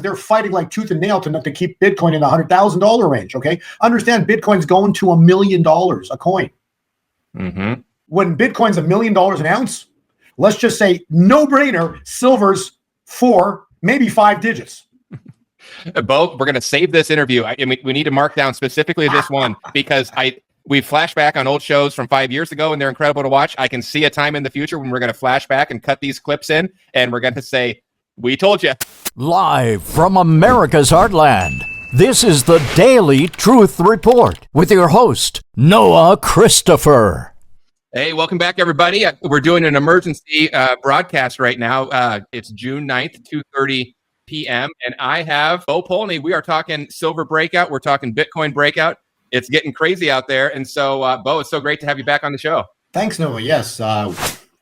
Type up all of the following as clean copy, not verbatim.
they're fighting like tooth and nail to keep Bitcoin in the $100,000 range. Okay, understand Bitcoin's going to $1 million a coin. Mm-hmm. When Bitcoin's $1 million an ounce, let's just say no brainer. Silver's 4, maybe 5 digits. Bo, we're going to save this interview. I mean, we need to mark down specifically this one because we flash back on old shows from 5 years ago, and they're incredible to watch. I can see a time in the future when we're going to flash back and cut these clips in, and we're going to say, we told you. Live from America's heartland, this is the Daily Truth Report with your host, Noah Christopher. Hey, welcome back, everybody. We're doing an emergency broadcast right now. It's June 9th, 2:30 p.m., and I have Bo POLNY. We are talking silver breakout. We're talking Bitcoin breakout. It's getting crazy out there. And so, Bo, it's so great to have you back on the show. Thanks, Noah. Yes,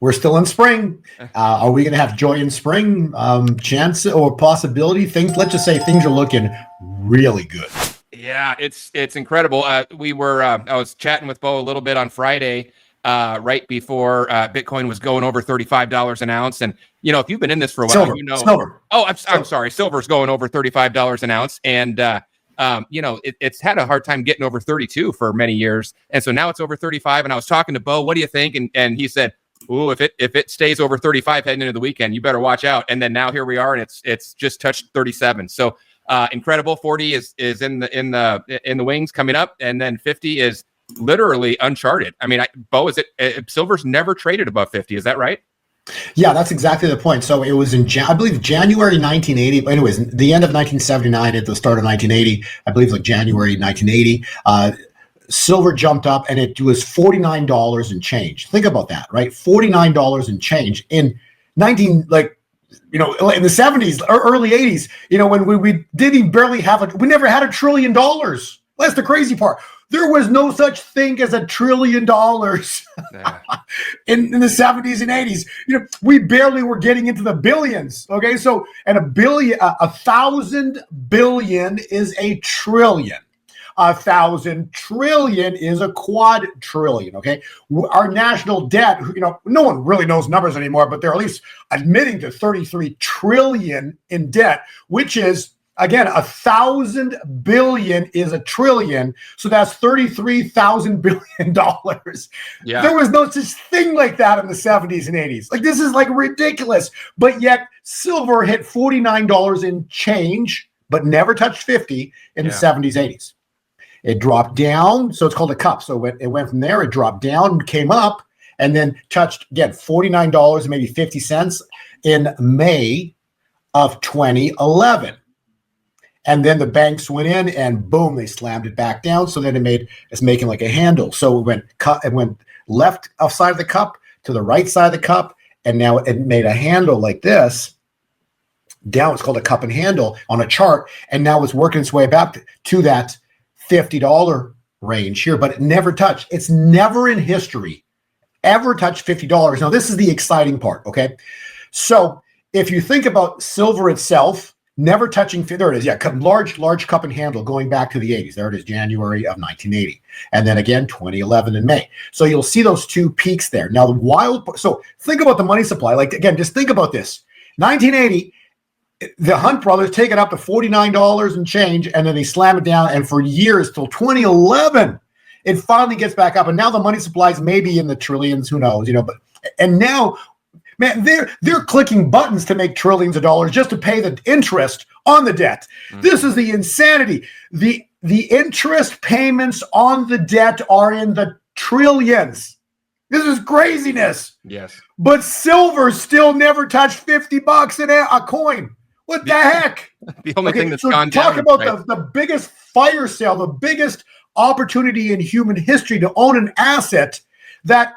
we're still in spring. Are we going to have joy in spring? Chance or possibility? Let's just say things are looking really good. Yeah, it's incredible. I was chatting with Bo a little bit on Friday, right before Bitcoin was going over $35 an ounce. And, you know, if you've been in this for a while, Silver. Oh, I'm sorry. Silver's going over $35 an ounce. And, you know, it's had a hard time getting over 32 for many years. And so now it's over 35. And I was talking to Bo, what do you think? And he said, ooh, if it stays over 35 heading into the weekend, you better watch out. And then now here we are, and it's just touched 37. So incredible. 40 is in the wings coming up. And then 50 is literally uncharted. I mean, Bo, silver's never traded above 50. Is that right? Yeah, that's exactly the point. So it was in, I believe, January 1980. Anyways, the end of 1979 at the start of 1980. I believe like January 1980. Silver jumped up and it was $49 and change. Think about that, right? $49 and change in in the 70s, early 80s. You know, when we we never had $1 trillion. That's the crazy part. There was no such thing as $1 trillion in the 70s and 80s. You know, we barely were getting into the billions. Okay, so and 1,000 billion is a trillion. 1,000 trillion is a quadrillion. Okay, our national debt. You know, no one really knows numbers anymore, but they're at least admitting to 33 trillion in debt, which is, again, 1,000 billion is a trillion, so that's $33,000 billion. Yeah. There was no such thing like that in the 70s and 80s. Like, this is like ridiculous. But yet, silver hit $49 in change, but never touched 50 in the 70s, 80s. It dropped down, so it's called a cup. So it went from there, it dropped down, came up, and then touched, again, $49 and maybe 50 cents in May of 2011. And then the banks went in and boom, they slammed it back down. So then it's making like a handle. So it went left side of the cup to the right side of the cup. And now it made a handle like this down. It's called a cup and handle on a chart. And now it's working its way back to that $50 range here, but it never touched. It's never in history ever touched $50. Now, this is the exciting part. Okay. So if you think about silver itself, never touching, there it is. Yeah, large cup and handle going back to the 80s. There it is, January of 1980. And then again, 2011 in May. So you'll see those two peaks there. Now, so think about the money supply. Like, again, just think about this. 1980, the Hunt brothers take it up to $49 and change, and then they slam it down. And for years, till 2011, it finally gets back up. And now the money supply is maybe in the trillions, who knows, and now, man, they're clicking buttons to make trillions of dollars just to pay the interest on the debt. Mm-hmm. This is the insanity. The interest payments on the debt are in the trillions. This is craziness. Yes. But silver still never touched $50 a coin. What the heck? The only thing that's gone down. Talk about the biggest fire sale, the biggest opportunity in human history to own an asset that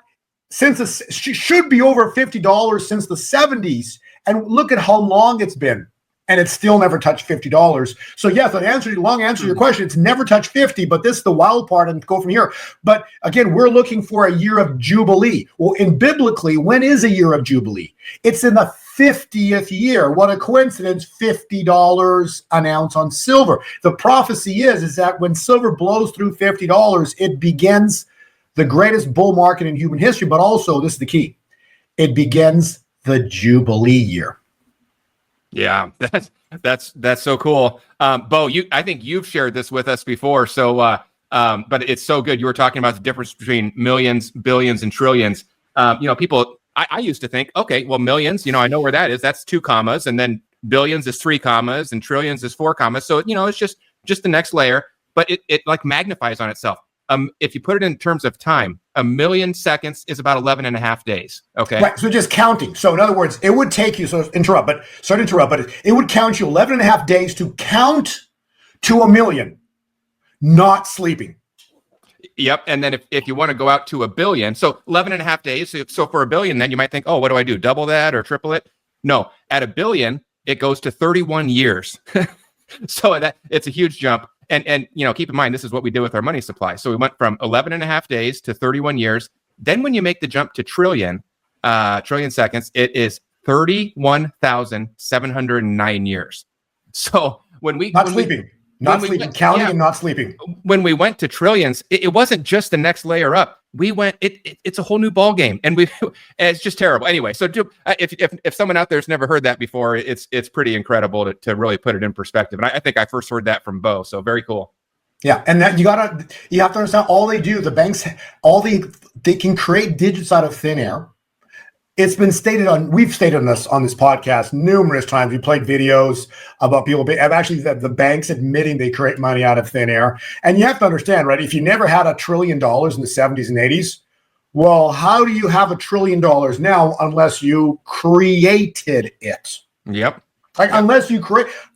should be over $50 since the 70s. And look at how long it's been. And it's still never touched $50. So yes, long answer to your question, it's never touched 50, but this is the wild part and go from here. But again, we're looking for a year of Jubilee. Well, biblically, when is a year of Jubilee? It's in the 50th year. What a coincidence, $50 an ounce on silver. The prophecy is that when silver blows through $50, it begins the greatest bull market in human history, but also, this is the key, it begins the Jubilee year. Yeah, That's so cool. Bo, I think you've shared this with us before. So, but it's so good. You were talking about the difference between millions, billions, and trillions. People, I used to think, okay, well, millions, I know where that is. That's 2 commas. And then billions is 3 commas and trillions is 4 commas. So, it's just the next layer, but it like magnifies on itself. If you put it in terms of time, 1,000,000 seconds is about 11 and a half days. Okay. Right. So just counting. So in other words, it would take you, sorry to interrupt, but it would count you 11 and a half days to count to 1,000,000, not sleeping. Yep. And then if you want to go out to 1 billion, so 11 and a half days. So for 1 billion, then you might think, oh, what do I do? Double that or triple it? No, at 1 billion, it goes to 31 years. So it's a huge jump. And keep in mind, this is what we did with our money supply. So we went from 11 and a half days to 31 years. Then when you make the jump to trillion seconds, it is 31,709 years. So Not sleeping, counting and not sleeping. When we went to trillions, it wasn't just the next layer up. We went, it's a whole new ball game, and it's just terrible. Anyway, so if someone out there's never heard that before, it's pretty incredible to really put it in perspective. And I think I first heard that from Bo. So very cool. Yeah, and that you have to understand, all they do, the banks, they can create digits out of thin air. It's been we've stated on this podcast numerous times. We played videos about people, actually the banks admitting they create money out of thin air. And you have to understand, right? If you never had $1 trillion in the 70s and 80s, well, how do you have $1 trillion now unless you created it? Yep. Unless you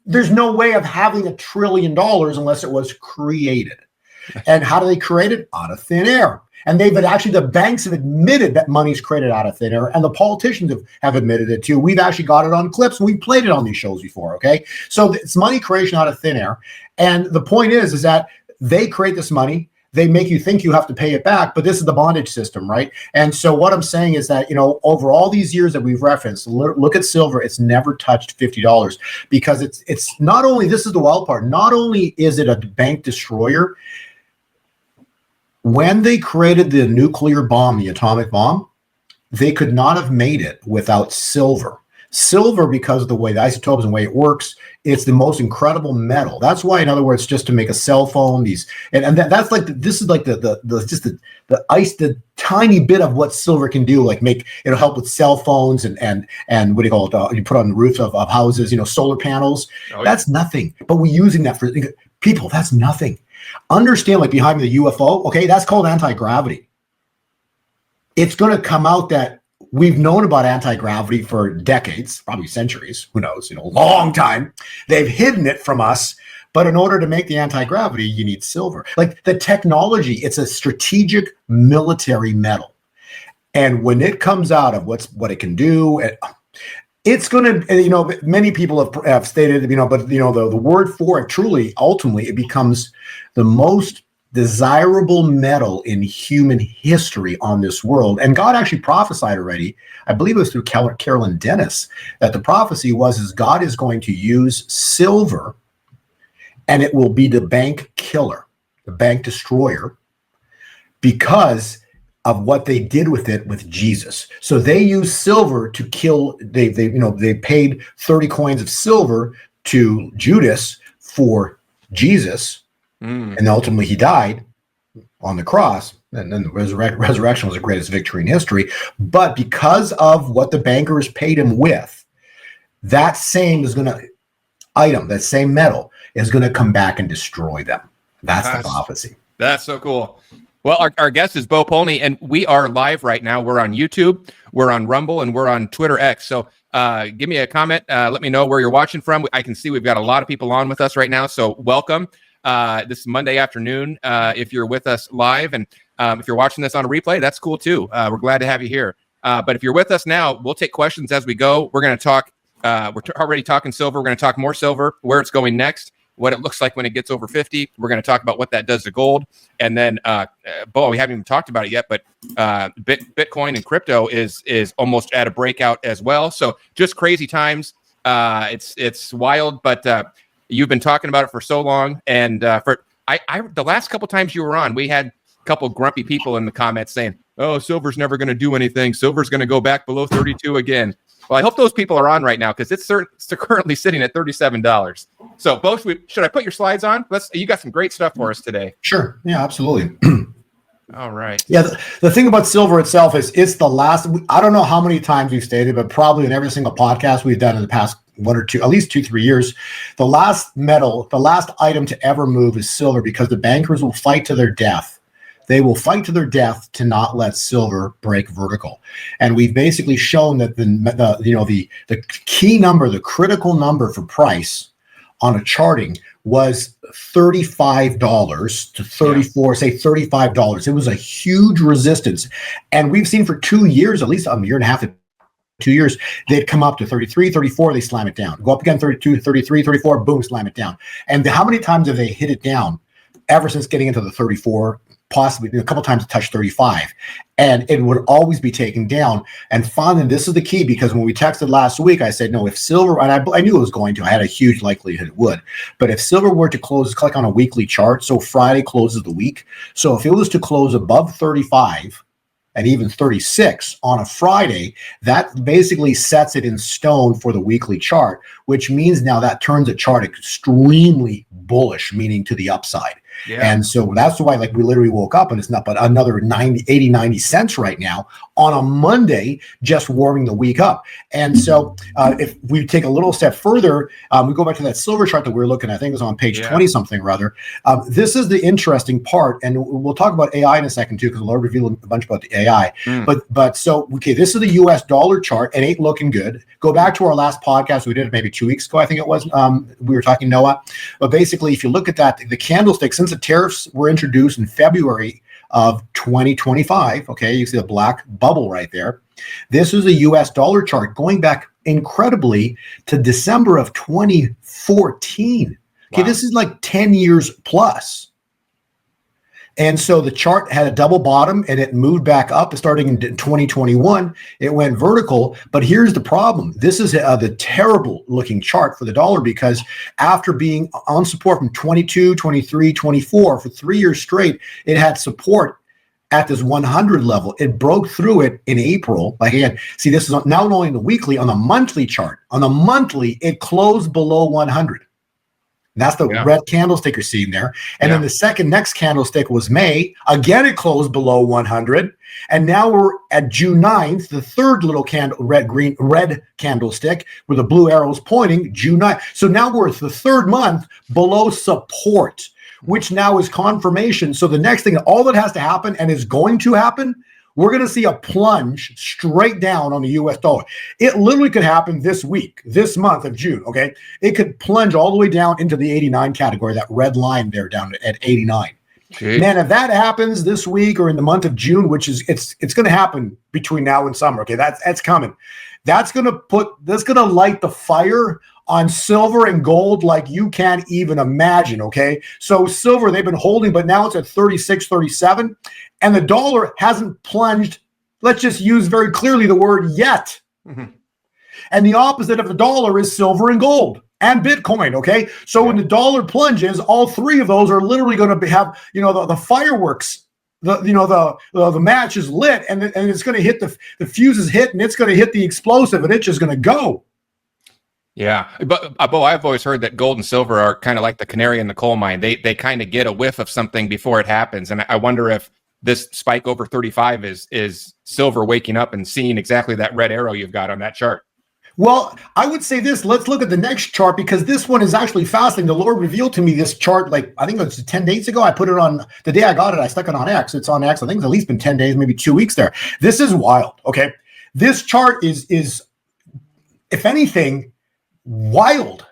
there's no way of having $1 trillion unless it was created. And how do they create it? Out of thin air. And the banks have admitted that money's created out of thin air, and the politicians have admitted it too. We've actually got it on clips, and we've played it on these shows before, okay? So it's money creation out of thin air. And the point is that they create this money, they make you think you have to pay it back, but this is the bondage system, right? And so what I'm saying is that, over all these years that we've referenced, look at silver, it's never touched $50 because it's not only, this is the wild part, not only is it a bank destroyer. When they created the nuclear bomb, the atomic bomb, they could not have made it without silver. Silver, because of the way the isotopes and the way it works, it's the most incredible metal. That's why, in other words, just to make a cell phone, that's like this is like the tiny bit of what silver can do. Like it'll help with cell phones and what do you call it? You put on the roofs of houses, solar panels. Oh, yeah. That's nothing. But we're using that for people. That's nothing. Understand, like behind the UFO, okay, that's called anti-gravity. It's going to come out that we've known about anti-gravity for decades, probably centuries, who knows, long time. They've hidden it from us, but in order to make the anti-gravity, you need silver. Like the technology, it's a strategic military metal. And when it comes out of what it can do, it's going to, many people have stated, but the word for it truly, ultimately, it becomes the most desirable metal in human history on this world. And God actually prophesied already, I believe it was through Carolyn Dennis, that the prophecy is God is going to use silver and it will be the bank killer, the bank destroyer, because of what they did with it with Jesus. So they used silver to kill, they paid 30 coins of silver to Judas for Jesus. And ultimately he died on the cross. And then the resurrection was the greatest victory in history. But because of what the bankers paid him with, that same metal is going to come back and destroy them. That's the prophecy. That's so cool. Well, our guest is Bo Polnny, and we are live right now. We're on YouTube, we're on Rumble, and we're on Twitter X. So give me a comment. Let me know where you're watching from. I can see we've got a lot of people on with us right now, so welcome. This is Monday afternoon if you're with us live, and if you're watching this on a replay, that's cool too. We're glad to have you here. But if you're with us now, we'll take questions as we go. We're going to talk. We're already talking silver. We're going to talk more silver, where it's going next, what it looks like when it gets over 50. We're going to talk about what that does to gold. And then, Bo, we haven't even talked about it yet, but Bitcoin and crypto is almost at a breakout as well. So just crazy times. It's wild, but you've been talking about it for so long. And the last couple times you were on, we had a couple grumpy people in the comments saying, oh, silver's never going to do anything. Silver's going to go back below 32 again. Well, I hope those people are on right now because it's currently sitting at $37. So, Bo, should I put your slides on? You got some great stuff for us today. Sure. Yeah, absolutely. All right. Yeah, the thing about silver itself is it's the last. I don't know how many times we've stated, but probably in every single podcast we've done in the past one or two, at least 2-3 years, the last metal, the last item to ever move is silver because the bankers will fight to their death. They will fight to their death to not let silver break vertical. And we've basically shown that the key number, the critical number for price on a charting was $35 to 34, say $35. It was a huge resistance. And we've seen for 2 years, at least a year and a half to 2 years, they'd come up to 33, 34, they slam it down. Go up again, 32, 33, 34, boom, slam it down. And how many times have they hit it down ever since getting into the 34? Possibly a couple times it touched 35, and it would always be taken down. And finally, this is the key, because when we texted last week, I said, no, if silver, and I knew it was going to, I had a huge likelihood it would, but if silver were to click on a weekly chart, so Friday closes the week. So if it was to close above 35 and even 36 on a Friday, that basically sets it in stone for the weekly chart, which means now that turns a chart extremely bullish, meaning to the upside. Yeah. And so that's why, like, we literally woke up and it's not but another 90 cents right now on a Monday, just warming the week up. And so if we take a little step further, we go back to that silver chart that we were looking at, I think it was on page 20 something rather. This is the interesting part. And we'll talk about AI in a second too, because we'll reveal a bunch about the AI. But so, okay, this is the US dollar chart. It ain't looking good. Go back to our last podcast. We did it maybe 2 weeks ago, I think it was. We were talking Noah. But basically, if you look at that, the candlestick, since the tariffs were introduced in February of 2025, okay, you see the black bubble right there. This is a US dollar chart going back incredibly to December of 2014. Okay, this is like 10 years plus. And so the chart had a double bottom and it moved back up starting in 2021. It went vertical. But here's the problem. This is the terrible looking chart for the dollar, because after being on support from 22, 23, 24 for 3 years straight, it had support at this 100 level. It broke through it in April. Like, again, see, this is not only on the weekly, on the monthly chart. On the monthly, it closed below 100. That's the red candlestick you're seeing there. And then the next candlestick was May. Again, it closed below 100. And now we're at June 9th, the third little red candlestick where the blue arrow is pointing, June 9th. So now we're at the third month below support, which now is confirmation. So the next thing, all that has to happen and is going to happen, we're going to see a plunge straight down on the US dollar. It literally could happen this week, this month of June, okay? It could plunge all the way down into the 89 category, that red line there down at 89. Jeez. Man, if that happens this week or in the month of June, which is, it's going to happen between now and summer, okay? That's coming. That's going to light the fire on silver and gold like you can't even imagine, okay? So silver, they've been holding, but now it's at 36, 37, and the dollar hasn't plunged. Let's just use very clearly the word yet. Mm-hmm. And the opposite of the dollar is silver and gold and Bitcoin, okay? So when the dollar plunges, all three of those are literally going to have, the fireworks. The match is lit, and it's going to hit the fuse is hit, and it's going to hit the explosive, and it's just going to go. Yeah, but Bo, I've always heard that gold and silver are kind of like the canary in the coal mine. They kind of get a whiff of something before it happens, and I wonder if this spike over 35 is silver waking up and seeing exactly that red arrow you've got on that chart. Well, I would say this. Let's look at the next chart, because this one is actually fascinating. The Lord revealed to me this chart, like, I think it was 10 days ago. I put it on the day I got it. I stuck it on X. It's on X. I think it's at least been 10 days, maybe 2 weeks there. This is wild. Okay. This chart is if anything, wild,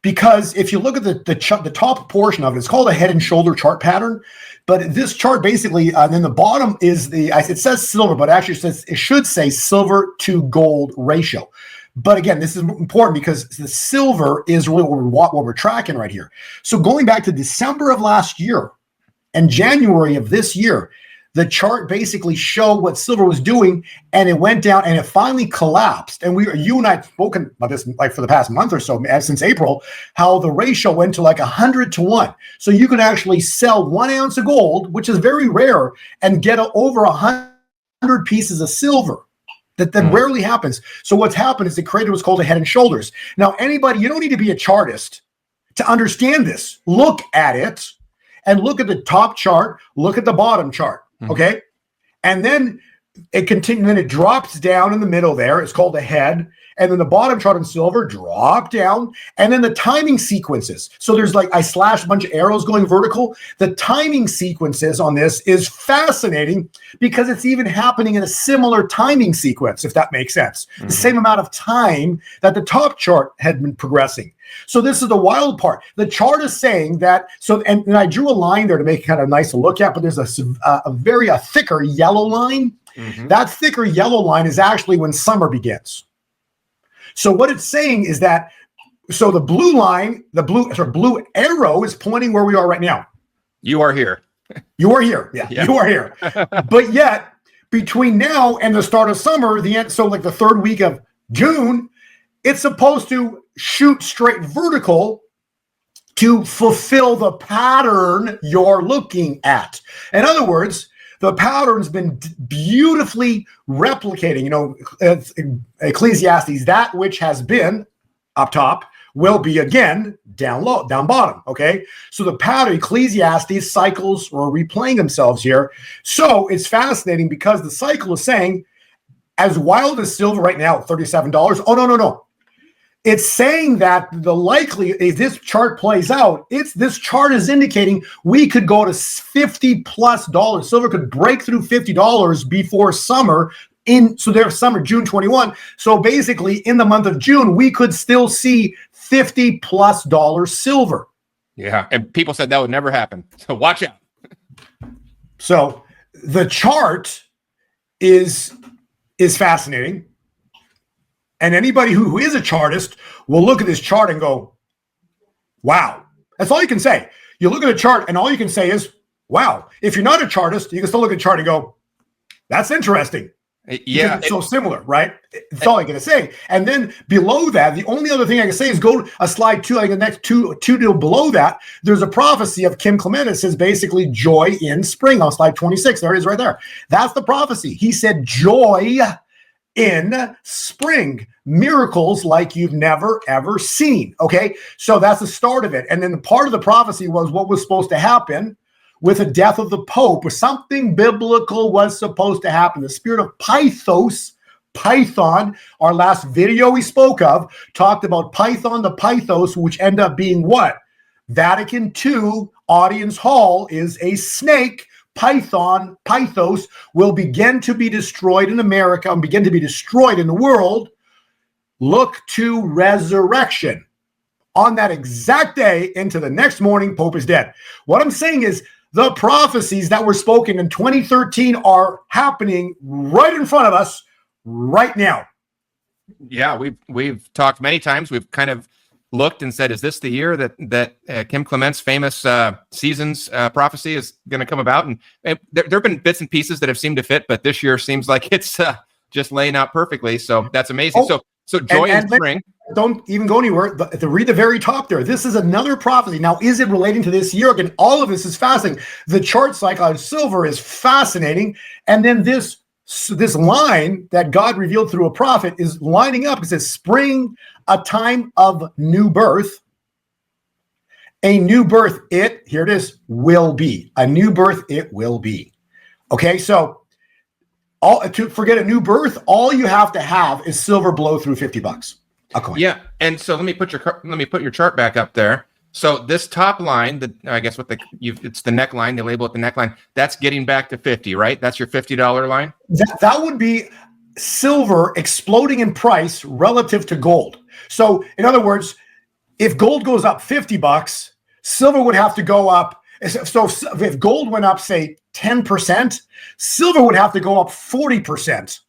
because if you look at the top portion of it, it's called a head and shoulder chart pattern. But this chart basically, then the bottom is it says silver, but actually it should say silver to gold ratio. But again, this is important because the silver is really what we're tracking right here. So going back to December of last year and January of this year, the chart basically showed what silver was doing, and it went down and it finally collapsed. And you and I have spoken about this like for the past month or so, since April, how the ratio went to like 100 to 1. So you can actually sell 1 ounce of gold, which is very rare, and get over 100 pieces of silver. That rarely happens. So what's happened is it created what's called a head and shoulders. Now, anybody, you don't need to be a chartist to understand this. Look at it and look at the top chart, look at the bottom chart, okay? And then it continues, then it drops down in the middle there. It's called a head. And then the bottom chart in silver drop down. And then the timing sequences. So there's like, I slashed a bunch of arrows going vertical. The timing sequences on this is fascinating because it's even happening in a similar timing sequence, if that makes sense. The same amount of time that the top chart had been progressing. So this is the wild part. The chart is saying that, so, and I drew a line there to make it kind of nice to look at, but there's a very thicker yellow line. That thicker yellow line is actually when summer begins. So what it's saying is that, so the blue line, the blue arrow is pointing where we are right now. You are here. You are here. Yeah. You are here. But yet between now and the start of summer, the end, so like the third week of June, it's supposed to shoot straight vertical to fulfill the pattern you're looking at. In other words, the pattern's been beautifully replicating, Ecclesiastes, that which has been up top will be again down low, down bottom. Okay. So the pattern, Ecclesiastes cycles are replaying themselves here. So it's fascinating because the cycle is saying, as wild as silver right now at $37. Oh, no. It's saying that the likely, if this chart plays out, this chart is indicating we could go to $50+. Silver could break through $50 before summer. So there's summer, June 21. So basically in the month of June, we could still see $50+ silver. Yeah. And people said that would never happen. So watch out. So the chart is fascinating. And anybody who is a chartist will look at this chart and go, wow. That's all you can say. You look at a chart and all you can say is, wow. If you're not a chartist, you can still look at a chart and go, that's interesting. Yeah. It's so similar, right? That's all I'm going to say. And then below that, the only other thing I can say is go a slide two, like the next two below that, there's a prophecy of Kim Clement. It says basically joy in spring on slide 26. There it is right there. That's the prophecy. He said joy in spring, miracles like you've never ever seen. Okay, so that's the start of it. And then the part of the prophecy was what was supposed to happen with the death of the Pope. Something biblical was supposed to happen. The spirit of Python, our last video we spoke of, talked about Python, the Pythos, which end up being what? Vatican II audience hall is a snake. Pythos will begin to be destroyed in America and begin to be destroyed in the world. Look to resurrection. On that exact day into the next morning, Pope is dead. What I'm saying is the prophecies that were spoken in 2013 are happening right in front of us right now. Yeah, we've talked many times. We've kind of looked and said, is this the year that Kim Clement's famous seasons prophecy is going to come about? And there have been bits and pieces that have seemed to fit, but this year seems like it's just laying out perfectly. So that's amazing. So joy in spring. Don't even go anywhere. Read the very top there. This is another prophecy. Now, is it relating to this year? Again, all of this is fascinating. The chart cycle on silver is fascinating. And then this line that God revealed through a prophet is lining up. It says spring, a time of new birth. A new birth, here it is, will be. A new birth, it will be. Okay, so to forget a new birth, all you have to have is silver blow through $50 a coin. Yeah, and so let me put your chart back up there. So this top line, I guess it's the neckline. They label it the neckline. That's getting back to 50, right? That's your $50 line. That would be silver exploding in price relative to gold. So in other words, if gold goes up $50, silver would have to go up. So if gold went up, say 10%, silver would have to go up 40%.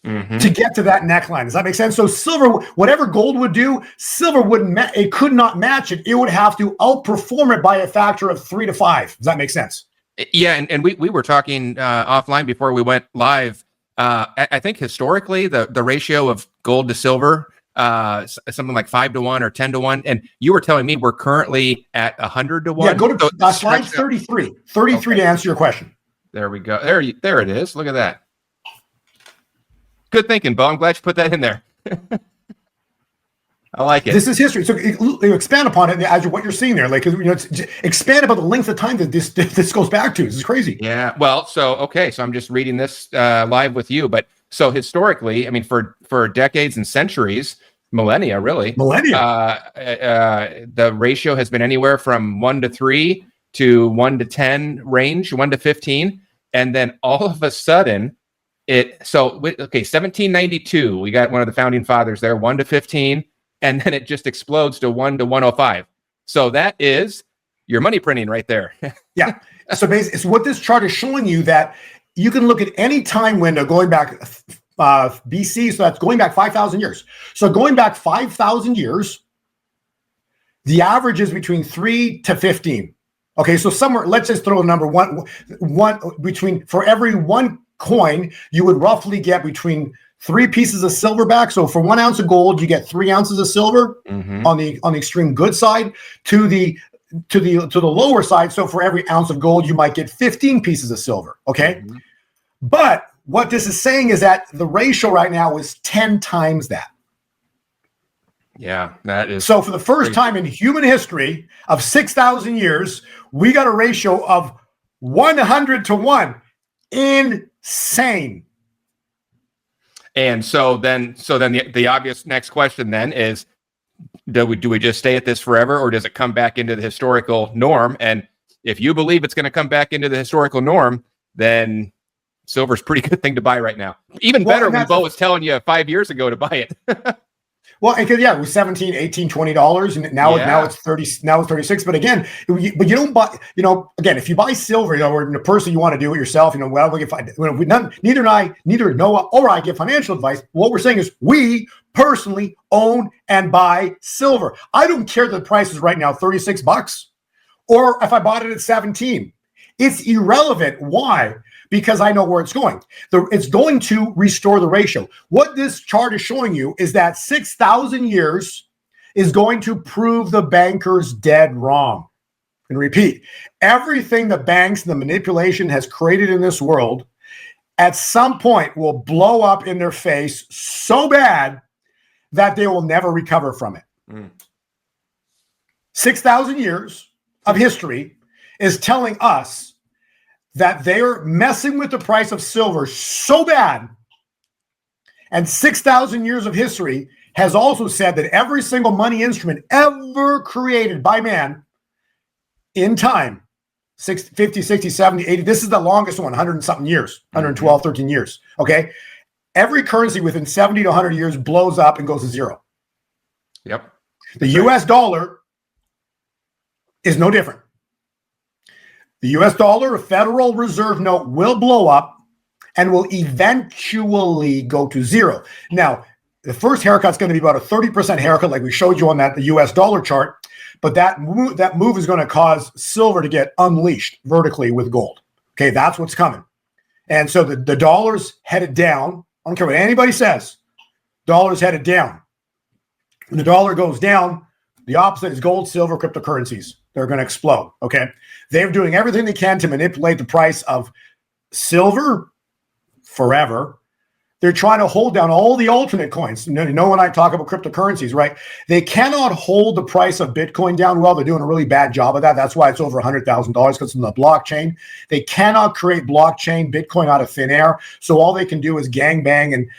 To get to that neckline. Does that make sense? So silver, whatever gold would do, silver wouldn't, it could not match it. It would have to outperform it by a factor of 3 to 5. Does that make sense? Yeah. And we were talking offline before we went live. I think historically the ratio of gold to silver, something like 5 to 1 or 10 to 1. And you were telling me we're currently at 100 to 1. Yeah, go to slide 33. 33 to answer your question. There we go. There it is. Look at that. Good thinking, Bo. I'm glad you put that in there. I like it. This is history. So you expand upon it as what you're seeing there. Like, expand about the length of time that this goes back to. This is crazy. Yeah. Well, so I'm just reading this live with you. But so historically, I mean, for decades and centuries, millennia, really, the ratio has been anywhere from 1 to 3 to 1 to 10 range, 1 to 15, and then all of a sudden, 1792, we got one of the founding fathers there, 1 to 15. And then it just explodes to 1 to 105. So that is your money printing right there. Yeah. So basically, it's what this chart is showing you, that you can look at any time window going back BC. So that's going back 5,000 years. So going back 5,000 years, the average is between 3 to 15. Okay. So somewhere, let's just throw a number one between, for every one coin, you would roughly get between 3 pieces of silver back. So for 1 ounce of gold, you get 3 ounces of silver on the extreme good side. To the lower side, so for every ounce of gold, you might get 15 pieces of silver. Okay. But what this is saying is that the ratio right now is 10 times that. Yeah, that is. So for the first time in human history of 6,000 years, we got a ratio of 100 to 1. Insane. And so then the obvious next question then is, do we just stay at this forever, or does it come back into the historical norm? And if you believe it's going to come back into the historical norm, then silver's a pretty good thing to buy right now. Even better when Bo was telling you 5 years ago to buy it. Well, because it was $17, $18, $20, and now it's 30. Now it's 36. But again, you don't buy. Again, if you buy silver, or in a person you want to do it yourself. Neither Noah or I give financial advice. What we're saying is we personally own and buy silver. I don't care that the price is right now $36, or if I bought it at 17. It's irrelevant. Why? Because I know where it's going. It's going to restore the ratio. What this chart is showing you is that 6,000 years is going to prove the bankers dead wrong. And repeat, everything the banks and the manipulation has created in this world at some point will blow up in their face so bad that they will never recover from it. 6,000 years of history is telling us that they're messing with the price of silver so bad. And 6,000 years of history has also said that every single money instrument ever created by man in time, 50, 60, 70, 80, this is the longest one, 100 and something years, 112, 13 years, okay? Every currency within 70 to 100 years blows up and goes to zero. Yep. The US dollar is no different. The US dollar, a Federal Reserve note, will blow up and will eventually go to zero. Now, the first haircut's going to be about a 30% haircut, like we showed you on the US dollar chart, but that move is going to cause silver to get unleashed vertically with gold. Okay, that's what's coming. And so the dollar's headed down. I don't care what anybody says. Dollar's headed down. When the dollar goes down, the opposite is gold, silver, cryptocurrencies. They're going to explode, okay? They're doing everything they can to manipulate the price of silver forever. They're trying to hold down all the alternate coins. When I talk about cryptocurrencies, right? They cannot hold the price of Bitcoin down well. They're doing a really bad job of that. That's why it's over $100,000 because it's in the blockchain. They cannot create blockchain Bitcoin out of thin air. So all they can do is gangbang, and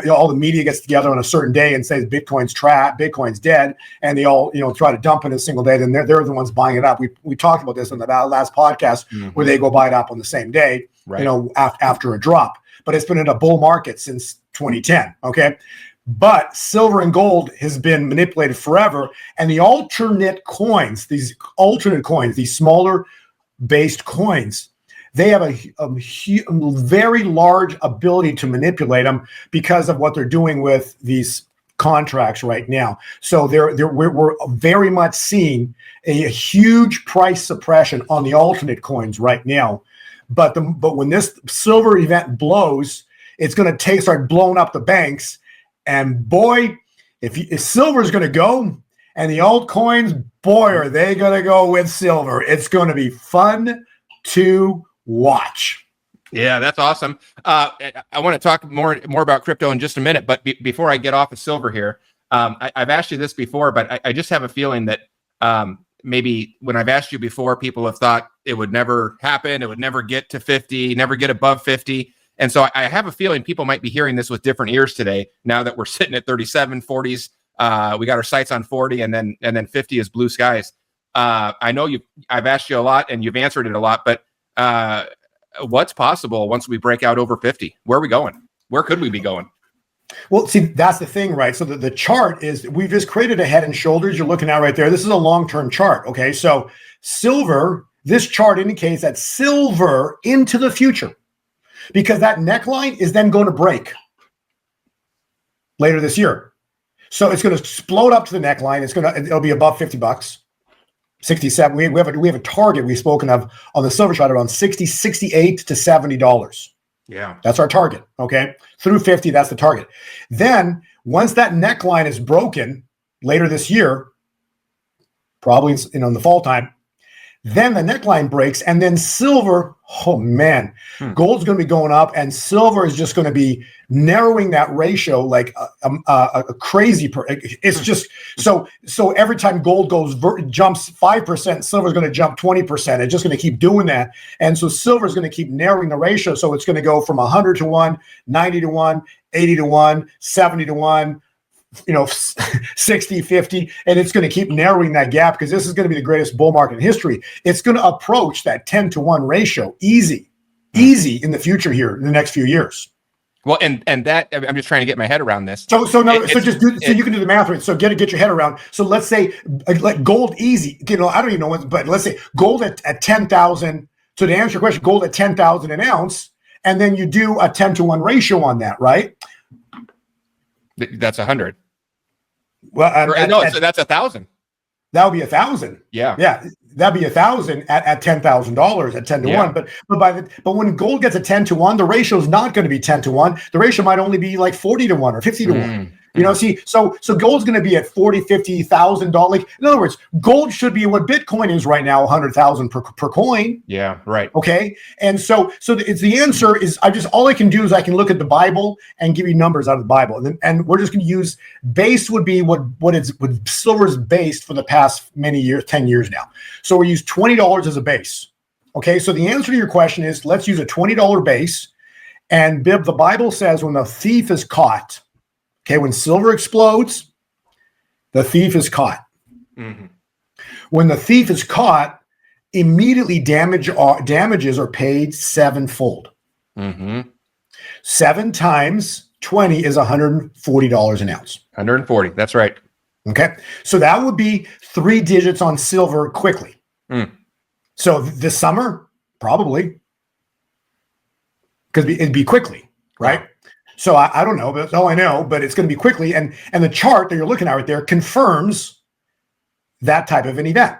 all the media gets together on a certain day and says Bitcoin's trapped, Bitcoin's dead, and they all try to dump it in a single day. Then they're the ones buying it up. We talked about this on the last podcast where they go buy it up on the same day, right. After a drop. But it's been in a bull market since 2010, okay? But silver and gold has been manipulated forever, and the alternate coins, these smaller based coins, they have a very large ability to manipulate them because of what they're doing with these contracts right now. So we're very much seeing a huge price suppression on the alternate coins right now. But when this silver event blows, it's going to start blowing up the banks. And boy, if silver is going to go, and the altcoins, boy, are they going to go with silver. It's going to be fun to watch. Yeah, that's awesome. I want to talk more about crypto in just a minute, but before I get off of silver here, I've asked you this before, but I just have a feeling that maybe when I've asked you before, people have thought it would never happen, it would never get to 50, never get above 50. And so I have a feeling people might be hearing this with different ears today, now that we're sitting at 37, 40s. We got our sights on 40, and then 50 is blue skies. I know I've asked you a lot and you've answered it a lot, but what's possible once we break out over 50? Where are we going? Where could we be going? Well, see, that's the thing, right? So the chart is, we've just created a head and shoulders you're looking at right there. This is a long-term chart, okay? So silver, this chart indicates that silver into the future, because that neckline is then going to break later this year. So it's going to explode up to the neckline. It'll be above $50. 67. We have a target we've spoken of on the silver chart around 60, 68 to $70. Yeah. That's our target. Okay. Through 50, that's the target. Then once that neckline is broken later this year, probably in the fall time, then the neckline breaks, and then silver, oh man, gold's going to be going up, and silver is just going to be narrowing that ratio like a crazy. It's just so every time gold jumps 5%, silver is going to jump 20%. It's just going to keep doing that, and so silver is going to keep narrowing the ratio. So it's going to go from 100 to 1, 90 to 1, 80 to 1, 70 to 1. 60, 50, and it's going to keep narrowing that gap, because this is going to be the greatest bull market in history. It's going to approach that 10 to 1 ratio easy in the future here in the next few years. Well, and that, I'm just trying to get my head around this. So you can do the math right. So get your head around. So let's say like gold easy, I don't even know what, but let's say gold at 10,000. So to answer your question, gold at 10,000 an ounce, and then you do a 10 to 1 ratio on that, right? That's 100. Well, so that's 1,000. That would be 1,000. Yeah. That'd be 1,000 at $10,000 at 10 to 1. But when gold gets a 10 to 1, the ratio is not going to be 10 to 1. The ratio might only be like 40 to 1 or 50 to 1. So gold's going to be at $40,000, $50,000. Like, in other words, gold should be what Bitcoin is right now, 100,000 per coin. Yeah, right. Okay, and so it's the answer is all I can do is I can look at the Bible and give you numbers out of the Bible, and we're just going to use base would be what silver's based for the past many years, 10 years now. So we use $20 as a base. Okay, so the answer to your question is let's use a $20 base, and the Bible says when the thief is caught. Okay, when silver explodes, the thief is caught. Mm-hmm. When the thief is caught, immediately damages are paid sevenfold. Mm-hmm. 7 times 20 is $140 an ounce. 140, that's right. Okay, so that would be 3 digits on silver quickly. So this summer, probably, because it'd be quickly, right? Wow. So I don't know, but that's all I know. But it's going to be quickly, and the chart that you're looking at right there confirms that type of an event.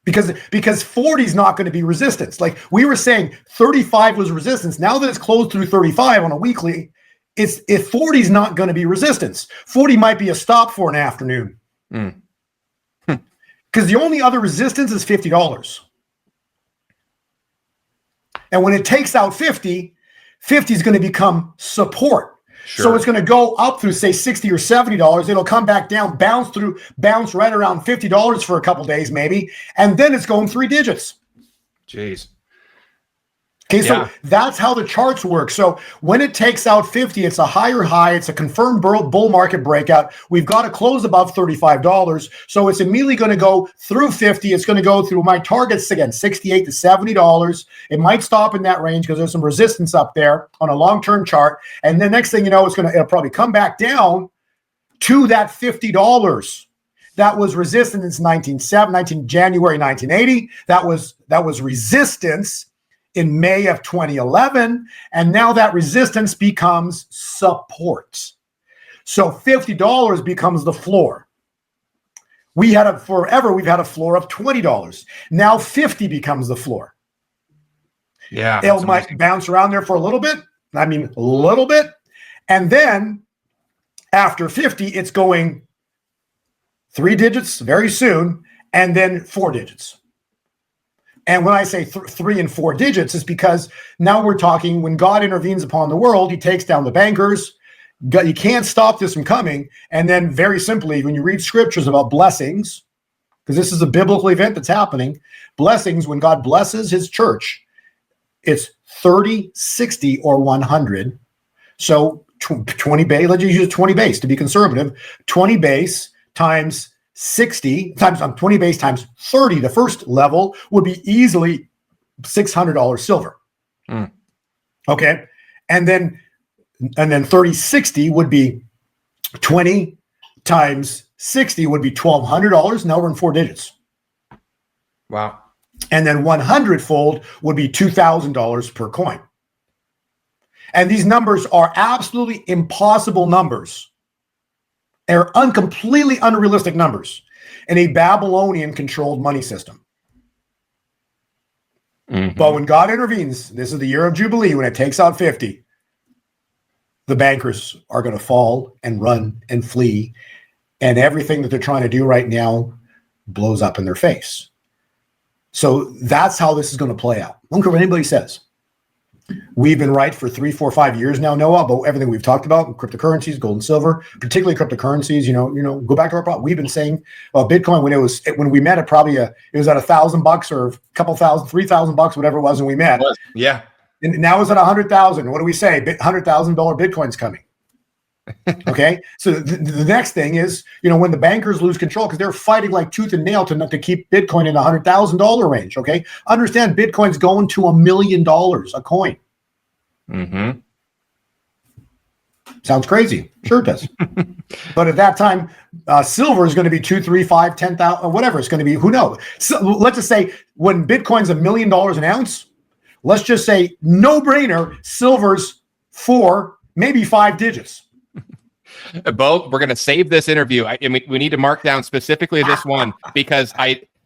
Because 40 is not going to be resistance. Like we were saying, 35 was resistance. Now that it's closed through 35 on a weekly, if 40 is not going to be resistance. 40 might be a stop for an afternoon. Because the only other resistance is $50. And when it takes out 50 is going to become support. Sure. So it's going to go up through, say, $60 or $70. It'll come back down, bounce right around $50 for a couple days, maybe. And then it's going 3 digits. Jeez. Okay, so that's how the charts work. So when it takes out 50, it's a higher high. It's a confirmed bull market breakout. We've got to close above $35. So it's immediately going to go through 50. It's going to go through my targets again, $68 to $70. It might stop in that range because there's some resistance up there on a long-term chart. And then next thing you know, it'll probably come back down to that $50. That was resistance in January 1980. That was resistance in May of 2011, and now that resistance becomes support. So $50 becomes the floor. We've had a floor of $20. Now 50 becomes the floor. Yeah, it might bounce around there for a little bit. And then after 50, it's going 3 digits very soon, and then 4 digits. And when I say 3 and 4 digits, it's because now we're talking when God intervenes upon the world, he takes down the bankers. You can't stop this from coming. And then very simply, when you read scriptures about blessings, because this is a biblical event that's happening, blessings, when God blesses his church, it's 30, 60, or 100. So 20 base, let's use 20 base to be conservative. 20 base times 60 times 20 base times 30, the first level would be easily $600 silver. Okay. And then 30, 60 would be 20 times 60 would be $1,200. Now we're in 4 digits. Wow. And then 100 fold would be $2,000 per coin. And these numbers are absolutely impossible numbers. They're completely unrealistic numbers in a Babylonian-controlled money system. But when God intervenes, this is the year of Jubilee, when it takes out 50, the bankers are going to fall and run and flee, and everything that they're trying to do right now blows up in their face. So that's how this is going to play out. I don't care what anybody says. We've been right for 3, 4, 5 years now, Noah, about everything we've talked about, cryptocurrencies, gold and silver, particularly cryptocurrencies. Go back to our problem. We've been saying Bitcoin when we met, it was at $1,000 or a couple thousand, $3,000, whatever it was when we met. Yeah. And now it's at 100,000. What do we say? $100,000 Bitcoin's coming. Okay. So the next thing is, when the bankers lose control, because they're fighting like tooth and nail to keep Bitcoin in the $100,000 range. Okay. Understand Bitcoin's going to $1 million a coin. Sounds crazy. Sure it does. But at that time, silver is going to be 2, 3, 5, 10,000, whatever it's going to be. Who knows? So let's just say when Bitcoin's $1 million an ounce, let's just say no brainer, silver's 4, maybe 5 digits. Bo, we're going to save this interview. We need to mark down specifically this one because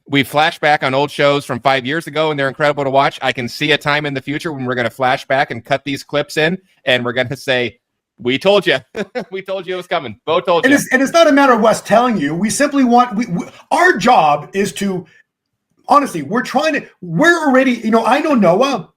we flash back on old shows from 5 years ago and they're incredible to watch. I can see a time in the future when we're going to flash back and cut these clips in and we're going to say, we told you. We told you it was coming. Bo told you. And it's not a matter of us telling you. We simply our job is to, honestly, we're already, I know Noah.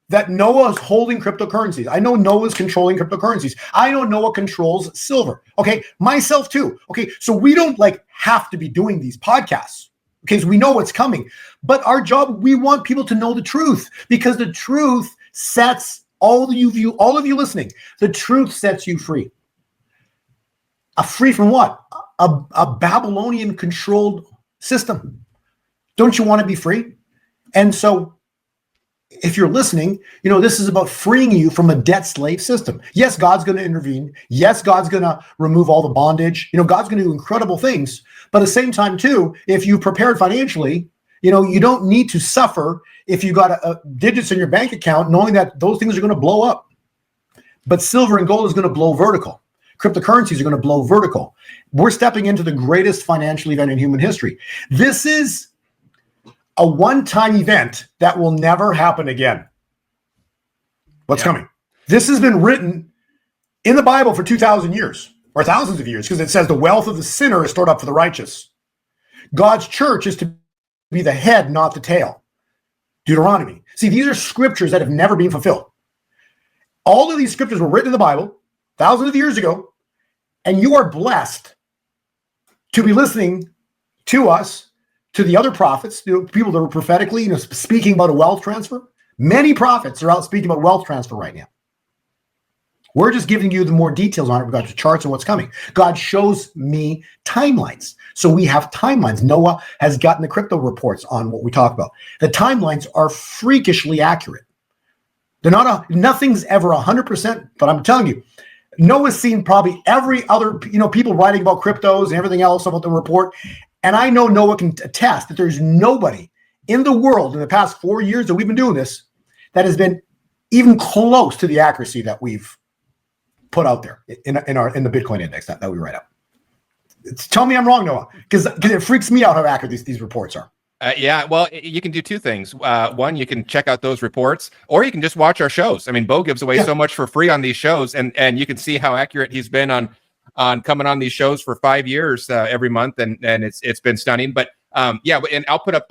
That Noah is holding cryptocurrencies. I know Noah's controlling cryptocurrencies. I know Noah controls silver. Okay. Myself too. Okay. So we don't have to be doing these podcasts because we know what's coming. But our job, we want people to know the truth because the truth sets all of you listening, the truth sets you free. Free from what? A Babylonian controlled system. Don't you want to be free? And so if you're listening, this is about freeing you from a debt slave system. Yes, God's going to intervene. Yes, God's going to remove all the bondage. God's going to do incredible things. But at the same time, too, if you prepared financially, you don't need to suffer if you got digits in your bank account, knowing that those things are going to blow up. But silver and gold is going to blow vertical. Cryptocurrencies are going to blow vertical. We're stepping into the greatest financial event in human history. This is a one-time event that will never happen again. What's coming? This has been written in the Bible for 2,000 years or thousands of years because it says the wealth of the sinner is stored up for the righteous. God's church is to be the head, not the tail. Deuteronomy. See, these are scriptures that have never been fulfilled. All of these scriptures were written in the Bible thousands of years ago, and you are blessed to be listening to us, to the other prophets, people that are prophetically, speaking about a wealth transfer. Many prophets are out speaking about wealth transfer right now. We're just giving you the more details on it. We've got the charts and what's coming. God shows me timelines. So we have timelines. Noah has gotten the crypto reports on what we talk about. The timelines are freakishly accurate. They're nothing's ever 100%, but I'm telling you, Noah's seen probably every other, people writing about cryptos and everything else about the report. And I know Noah can attest that there's nobody in the world in the past 4 years that we've been doing this that has been even close to the accuracy that we've put out there in the Bitcoin index that we write out. Tell me I'm wrong, Noah, because it freaks me out how accurate these reports are. Well, you can do two things. One, you can check out those reports, or you can just watch our shows. I mean, Bo gives away so much for free on these shows, and you can see how accurate he's been on coming on these shows for 5 years every month, and it's been stunning. But Yeah, and I'll put up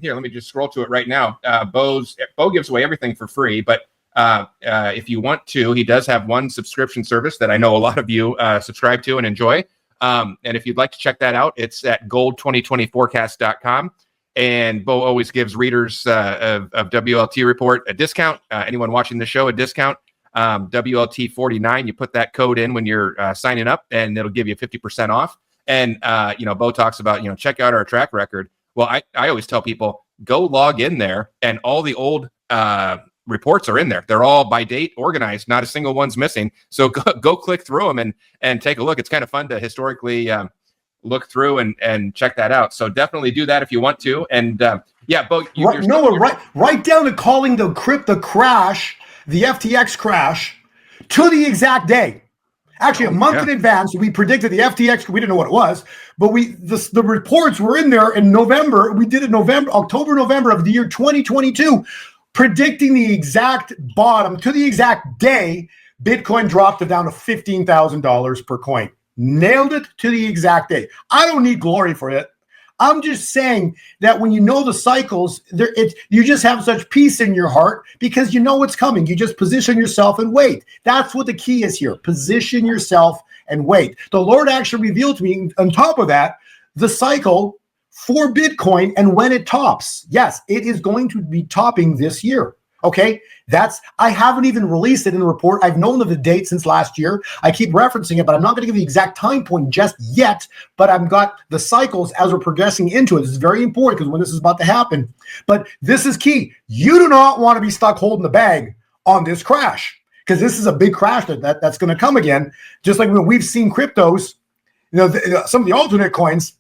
here. Let me just scroll to it right now. Bo gives away everything for free, but if you want to, he does have one subscription service that I know a lot of you subscribe to and enjoy. And if you'd like to check that out, it's at gold2020forecast.com. And Bo always gives readers of WLT Report a discount. Anyone watching the show, a discount. WLT 49. You put that code in when you're signing up, and it'll give you 50% off. And Bo talks about check out our track record. Well, I always tell people go log in there, and all the old reports are in there. They're all by date organized. Not a single one's missing. So go click through them and take a look. It's kind of fun to historically look through and check that out. So definitely do that if you want to. And Bo, right down to calling the crash, the FTX crash, to the exact day. Actually, a month in advance, we predicted the FTX. We didn't know what it was, but the reports were in there in November. We did it October, November of the year 2022, predicting the exact bottom to the exact day. Bitcoin dropped down to $15,000 per coin. Nailed it to the exact day. I don't need glory for it. I'm just saying that when you know the cycles, you just have such peace in your heart because you know what's coming. You just position yourself and wait. That's what the key is here. Position yourself and wait. The Lord actually revealed to me, on top of that, the cycle for Bitcoin and when it tops. Yes, it is going to be topping this year. Okay, I haven't even released it in the report. I've known of the date since last year. I keep referencing it, but I'm not going to give the exact time point just yet. But I've got the cycles as we're progressing into it. This is very important because when this is about to happen. But this is key. You do not want to be stuck holding the bag on this crash because this is a big crash that's going to come again. Just like when we've seen cryptos, some of the alternate coins,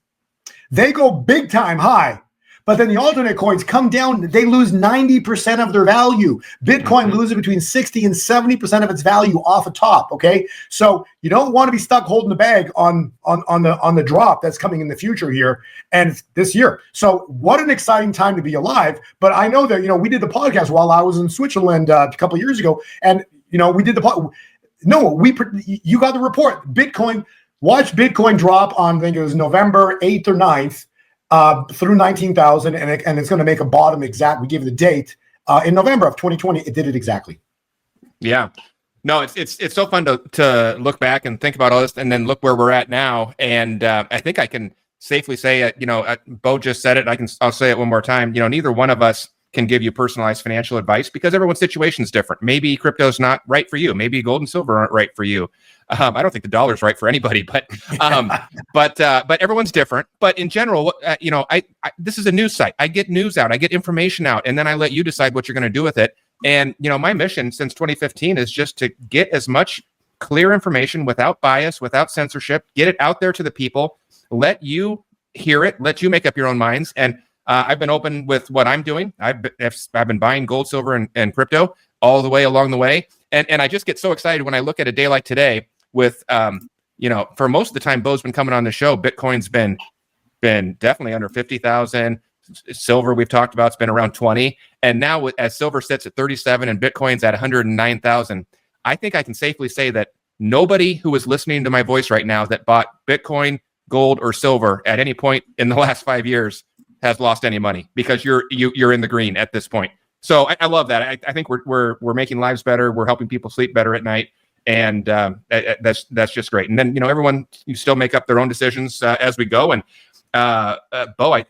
they go big time high. But then the alternate coins come down, they lose 90% of their value. Bitcoin loses between 60 and 70% of its value off the top, okay? So you don't want to be stuck holding the bag on the drop that's coming in the future here and this year. So what an exciting time to be alive. But I know that, we did the podcast while I was in Switzerland a couple of years ago. And, we did you got the report. Watch Bitcoin drop on, I think it was November 8th or 9th. Through 19,000, and it's going to make a bottom exact. We gave the date in November of 2020. It did it exactly. Yeah, no, it's so fun to look back and think about all this, and then look where we're at now. And I think I can safely say, Bo just said it. I'll say it one more time. Neither one of us can give you personalized financial advice because everyone's situation is different. Maybe crypto's not right for you. Maybe gold and silver aren't right for you. I don't think the dollar's right for anybody, but everyone's different. But in general, this is a news site. I get news out, I get information out, and then I let you decide what you're going to do with it. And my mission since 2015 is just to get as much clear information without bias, without censorship, get it out there to the people, let you hear it, let you make up your own minds. And I've been open with what I'm doing. I've been buying gold, silver, and crypto all the way along the way. And I just get so excited when I look at a day like today with, for most of the time, Bo's been coming on the show. Bitcoin's been definitely under 50,000. Silver, we've talked about, it's been around 20. And now as silver sits at 37 and Bitcoin's at 109,000, I think I can safely say that nobody who is listening to my voice right now that bought Bitcoin, gold, or silver at any point in the last 5 years has lost any money because you're in the green at this point. So I love that. I think we're making lives better. We're helping people sleep better at night. And that's just great. And then, everyone, you still make up their own decisions as we go. And Bo,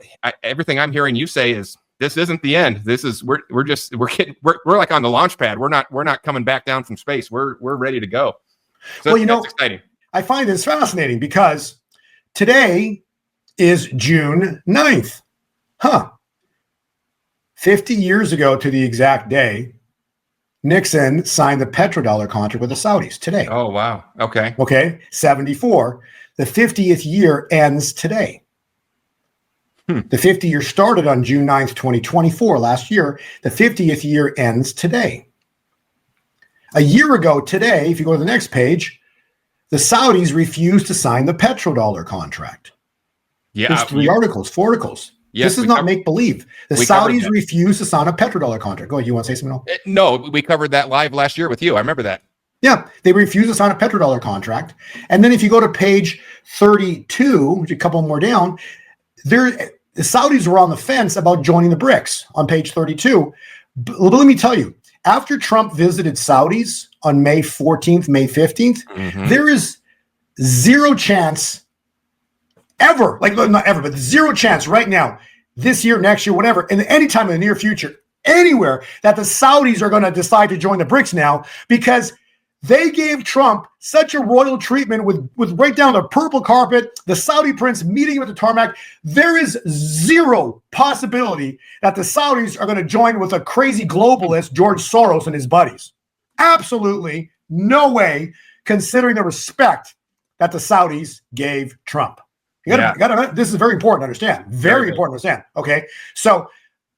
everything I'm hearing you say is this isn't the end. This is we're like on the launch pad. We're not coming back down from space. We're ready to go. So that's exciting. I find this fascinating because today is June 9th. 50 years ago to the exact day, Nixon signed the petrodollar contract with the Saudis today. Oh, wow. Okay. 74. The 50th year ends today. The 50 year started on June 9th, 2024, last year. The 50th year ends today. A year ago today, if you go to the next page, the Saudis refused to sign the petrodollar contract. Yeah. There's 4 articles. Yes, this is not make-believe. The Saudis refused to sign a petrodollar contract. Go ahead. You want to say something else? No, we covered that live last year with you. I remember that. Yeah, they refused to sign a petrodollar contract. And then if you go to page 32, which is a couple more down, the Saudis were on the fence about joining the BRICS on page 32. But let me tell you, after Trump visited Saudis on May 14th, May 15th, there is zero chance ever, like not ever, but zero chance right now, this year, next year, whatever, and anytime in the near future, anywhere that the Saudis are going to decide to join the BRICS now, because they gave Trump such a royal treatment with right down the purple carpet, the Saudi prince meeting him at the tarmac. There is zero possibility that the Saudis are going to join with a crazy globalist, George Soros and his buddies. Absolutely no way, considering the respect that the Saudis gave Trump. This is very important to understand. Very important to understand. Okay. So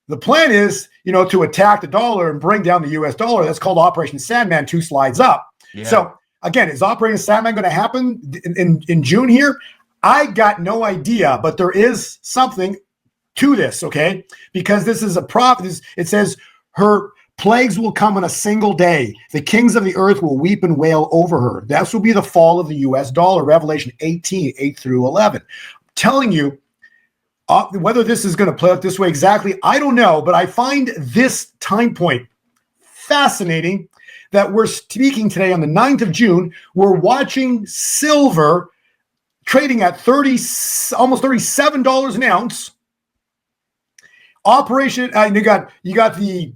the plan is, to attack the dollar and bring down the US dollar. That's called Operation Sandman, 2 slides up. Yeah. So again, is Operation Sandman going to happen in June here? I got no idea, but there is something to this, okay? Because this is a prophet. It says her plagues will come in a single day. The kings of the earth will weep and wail over her. That will be the fall of the US dollar, Revelation 18, 8 through 11. I'm telling you, whether this is going to play out this way exactly, I don't know, but I find this time point fascinating that we're speaking today on the 9th of June. We're watching silver trading at almost $37 an ounce. Operation, you got the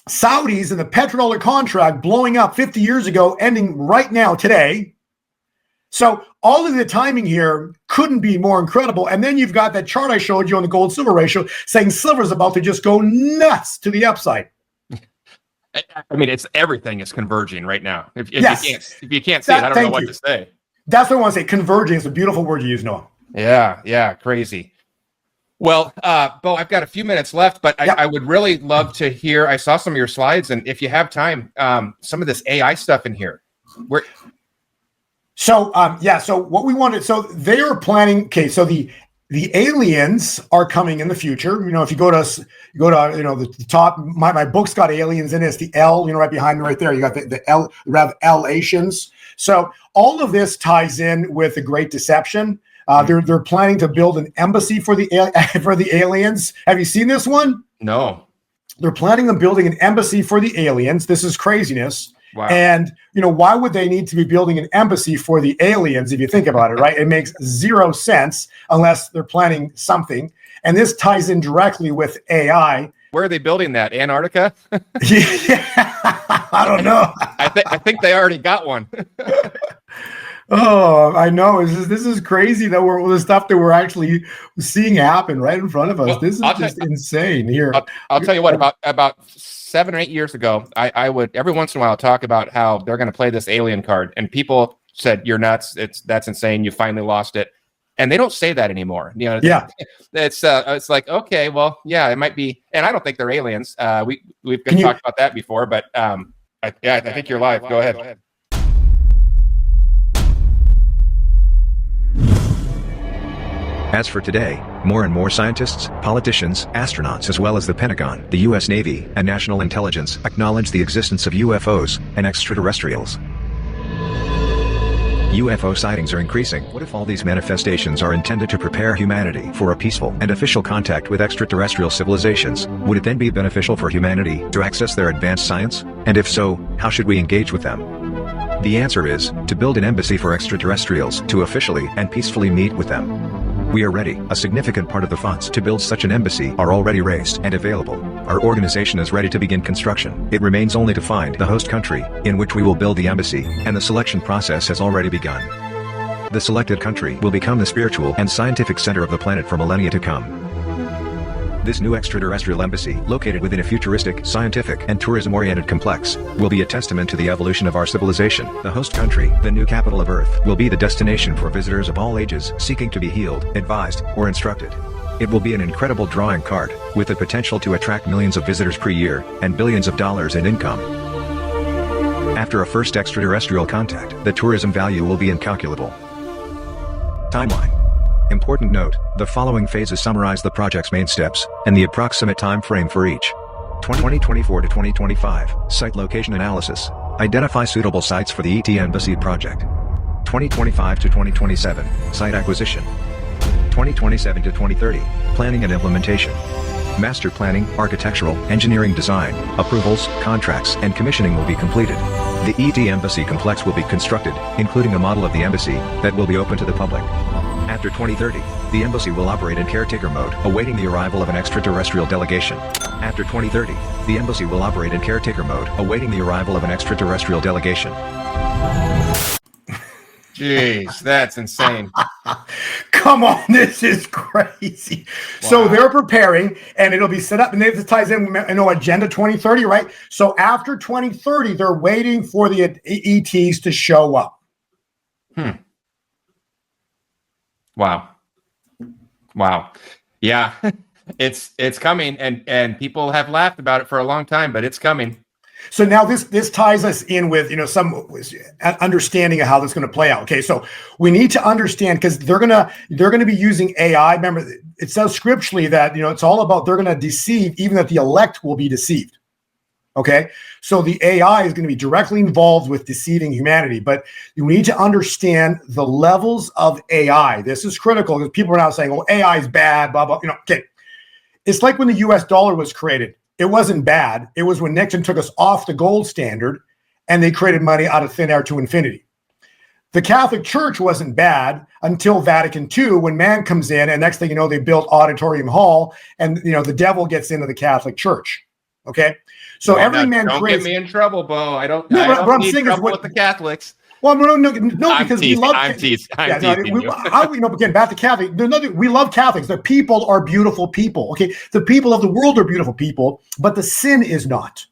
Saudis and the petrodollar contract blowing up 50 years ago, ending right now today. So all of the timing here couldn't be more incredible. And then you've got that chart I showed you on the gold silver ratio saying silver's about to just go nuts to the upside. I mean, everything is converging right now. If you can't see it, I don't know what to say. That's what I want to say. Converging is a beautiful word you use, Noah. Yeah, crazy. Well, Bo, I've got a few minutes left, but I would really love to hear. I saw some of your slides, and if you have time, some of this AI stuff in here. So what we wanted. So they are planning. Okay, so the aliens are coming in the future. If you go to the top, my book's got aliens in it. It's the L, right behind me right there. You got the L, L-Asians. So all of this ties in with the Great Deception. They're planning to build an embassy for the aliens. Have you seen this one? No. They're planning on building an embassy for the aliens. This is craziness. Wow. And, why would they need to be building an embassy for the aliens if you think about it, right? It makes zero sense unless they're planning something. And this ties in directly with AI. Where are they building that? Antarctica? I don't know. I think they already got one. Oh, I know. This is crazy that the stuff that we're actually seeing happen right in front of us. Well, this is insane. Here, I'll tell you what. About 7 or 8 years ago, I would every once in a while talk about how they're going to play this alien card, and people said, "You're nuts. That's insane. You finally lost it." And they don't say that anymore. Yeah. It's like, okay, well, yeah, it might be, and I don't think they're aliens. We've talked about that before, but I think you're live. Go ahead. As for today, more and more scientists, politicians, astronauts as well as the Pentagon, the U.S. Navy, and National Intelligence acknowledge the existence of UFOs and extraterrestrials. UFO sightings are increasing. What if all these manifestations are intended to prepare humanity for a peaceful and official contact with extraterrestrial civilizations? Would it then be beneficial for humanity to access their advanced science? And if so, how should we engage with them? The answer is, to build an embassy for extraterrestrials to officially and peacefully meet with them. We are ready. A significant part of the funds to build such an embassy are already raised and available. Our organization is ready to begin construction. It remains only to find the host country in which we will build the embassy, and the selection process has already begun. The selected country will become the spiritual and scientific center of the planet for millennia to come. This new extraterrestrial embassy, located within a futuristic, scientific, and tourism-oriented complex, will be a testament to the evolution of our civilization. The host country, the new capital of Earth, will be the destination for visitors of all ages seeking to be healed, advised, or instructed. It will be an incredible drawing card, with the potential to attract millions of visitors per year, and billions of dollars in income. After a first extraterrestrial contact, the tourism value will be incalculable. Timeline. Important note, the following phases summarize the project's main steps, and the approximate time frame for each. 2024 to 2025, site location analysis. Identify suitable sites for the ET Embassy project. 2025 to 2027, site acquisition. 2027 to 2030, planning and implementation. Master planning, architectural, engineering design, approvals, contracts, and commissioning will be completed. The ET Embassy complex will be constructed, including a model of the embassy, that will be open to the public. After 2030, the embassy will operate in caretaker mode, awaiting the arrival of an extraterrestrial delegation. After 2030, the embassy will operate in caretaker mode, awaiting the arrival of an extraterrestrial delegation. Jeez, that's insane. Come on, this is crazy. Wow. So they're preparing, and it'll be set up, and this ties in, Agenda 2030, right? So after 2030, they're waiting for the ETs to show up. Wow. Yeah, it's coming, and people have laughed about it for a long time, but it's coming. So now this ties us in with some understanding of how this is going to play out. Okay, so we need to understand, because they're gonna be using AI. Remember, it says scripturally that it's all about they're going to deceive, even that the elect will be deceived. Okay, so the AI is going to be directly involved with deceiving humanity, but you need to understand the levels of AI. This is critical, because people are now saying, "Well, AI is bad," blah blah. Okay, it's like when the U.S. dollar was created. It wasn't bad. It was when Nixon took us off the gold standard and they created money out of thin air to infinity. The Catholic Church wasn't bad until Vatican II, when man comes in, and next thing you know, they built Auditorium Hall, and the devil gets into the Catholic Church. Okay, so every man don't creates. Get me in trouble, Bo. I don't. No, I but don't what I'm need saying is trouble with the Catholics. Well, no, because we love. I'm teasing you. Again, back to Catholic. We love Catholics. The people are beautiful people. Okay, the people of the world are beautiful people, but the sin is not.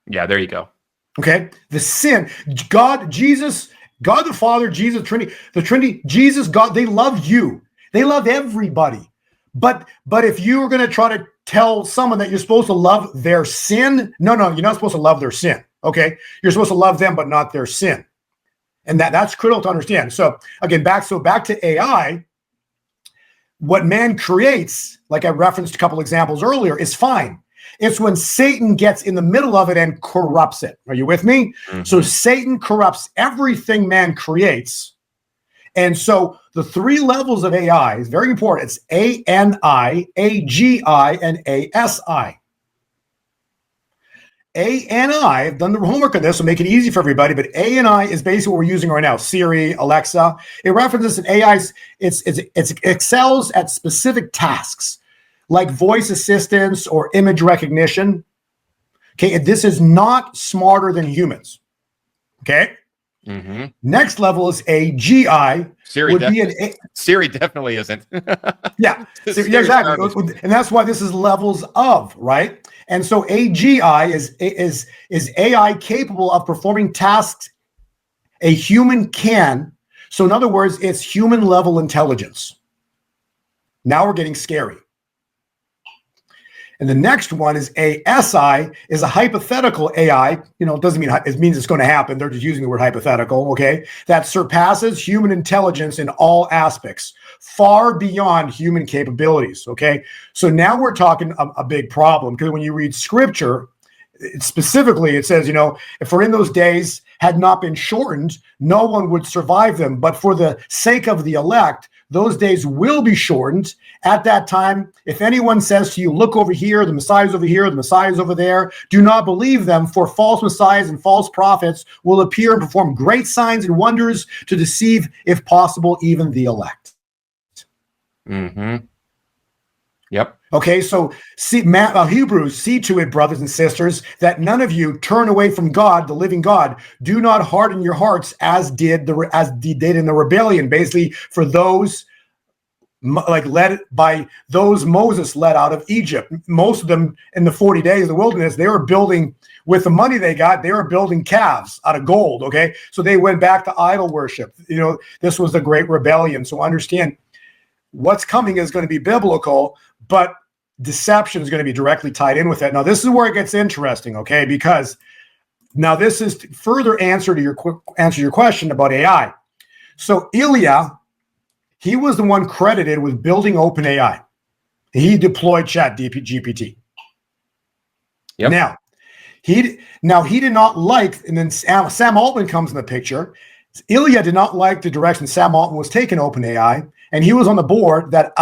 Yeah, there you go. Okay, the sin, God, Jesus, God the Father, Jesus, the Trinity, Jesus, God. They love you. They love everybody. But if you are going to try to tell someone that you're supposed to love their sin, no, you're not supposed to love their sin. Okay, you're supposed to love them, but not their sin. And that's critical to understand. So again, back to AI, what man creates, like I referenced a couple examples earlier, is fine. It's when Satan gets in the middle of it and corrupts it. Are you with me? Mm-hmm. So Satan corrupts everything man creates. And so the three levels of AI is very important. It's ANI, AGI, and ASI. ANI, I've done the homework on this, so make it easy for everybody, but ANI is basically what we're using right now, Siri, Alexa. It references that AI, it excels at specific tasks, like voice assistance or image recognition. Okay, this is not smarter than humans. Okay? Mm-hmm. Next level is AGI. Siri definitely isn't. Yeah, exactly. And that's why this is levels of, right? And so AGI is AI capable of performing tasks a human can. So in other words, it's human level intelligence. Now we're getting scary. And the next one is ASI, is a hypothetical AI. It doesn't mean it means it's going to happen. They're just using the word hypothetical, okay? That surpasses human intelligence in all aspects, far beyond human capabilities, okay? So now we're talking a big problem, because when you read scripture, specifically it says, if for in those days had not been shortened, no one would survive them. But for the sake of the elect, those days will be shortened. At that time, if anyone says to you, look over here, the Messiah is over here, the Messiah is over there, do not believe them, for false messiahs and false prophets will appear and perform great signs and wonders to deceive, if possible, even the elect. Mm-hmm. Yep. Okay, so Hebrews, see to it, brothers and sisters, that none of you turn away from God, the living God. Do not harden your hearts as did in the rebellion. Basically, for those led by those Moses led out of Egypt. Most of them in the 40 days of the wilderness, they were building with the money they got. They were building calves out of gold. Okay, so they went back to idol worship. This was the great rebellion. So understand, what's coming is going to be biblical, but deception is going to be directly tied in with it. Now, this is where it gets interesting, okay? Because now this is further answer your question about AI. So Ilya, he was the one credited with building OpenAI. He deployed ChatGPT. Yep. Now he did not like, and then Sam Altman comes in the picture. Ilya did not like the direction Sam Altman was taking OpenAI, and he was on the board that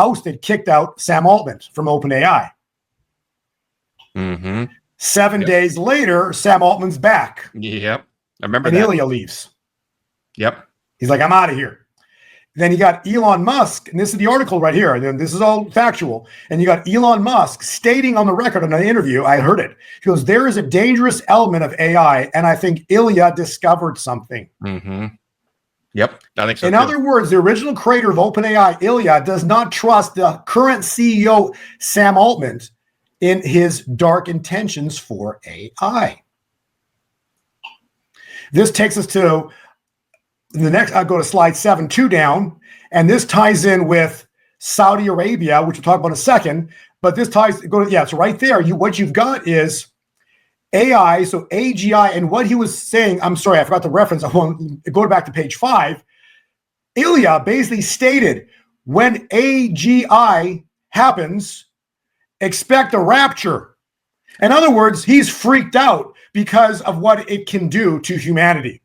kicked out Sam Altman from OpenAI. Mm-hmm. 7 days later, Sam Altman's back. Yep. I remember and that. Ilya leaves. Yep. He's like, I'm out of here. Then you got Elon Musk, and this is the article right here, and this is all factual. And you got Elon Musk stating on the record in an interview, I heard it. He goes, there is a dangerous element of AI, and I think Ilya discovered something. Mm-hmm. Yep, I think so. In other words, the original creator of OpenAI, Ilya, does not trust the current CEO, Sam Altman, in his dark intentions for AI. This takes us to the next. I'll go to slide 7, 2 down, and this ties in with Saudi Arabia, which we'll talk about in a second. But this ties. It's right there. What you've got is AI, so AGI, and what he was saying. I'm sorry, I forgot the reference. I want to go back to page 5. Ilya basically stated, when AGI happens, expect a rapture. In other words, he's freaked out because of what it can do to humanity.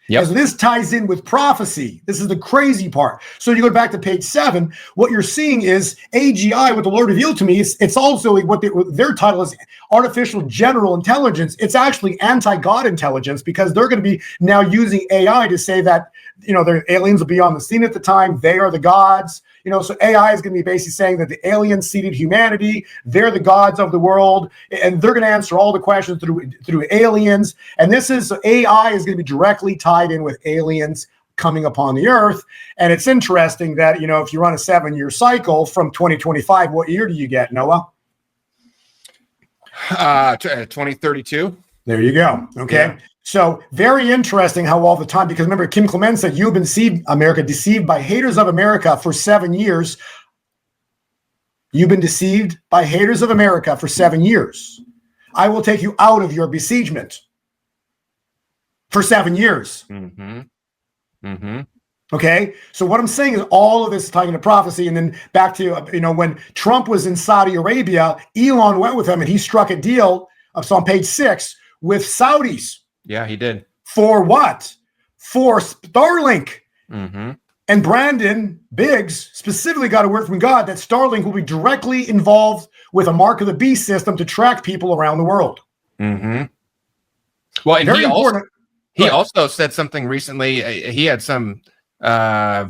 Yep. So this ties in with prophecy. This is the crazy part. So you go back to page 7. What you're seeing is AGI, what the Lord revealed to me. It's also what their title is, artificial general intelligence. It's actually anti-God intelligence, because they're going to be now using AI to say that, the aliens will be on the scene at the time. They are the gods. So AI is going to be basically saying that the aliens seeded humanity. They're the gods of the world, and they're going to answer all the questions through aliens. And AI is going to be directly tied in with aliens coming upon the earth. And it's interesting that, if you run a 7-year cycle from 2025, what year do you get, Noah? 2032. There you go. Okay. Yeah. So very interesting how all the time, because remember, Kim Clement said, you've been deceived by haters of America for 7 years. You've been deceived by haters of America for 7 years. I will take you out of your besiegement for 7 years. Mm-hmm. Mm-hmm. Okay. So what I'm saying is all of this is talking to prophecy. And then back to, when Trump was in Saudi Arabia, Elon went with him and he struck a deal. So on page 6 with Saudis. Yeah, he did. For what? For Starlink. Mm-hmm. And Brandon Biggs specifically got a word from God that Starlink will be directly involved with a Mark of the Beast system to track people around the world. Mm-hmm. Well, and he also said something recently. He had some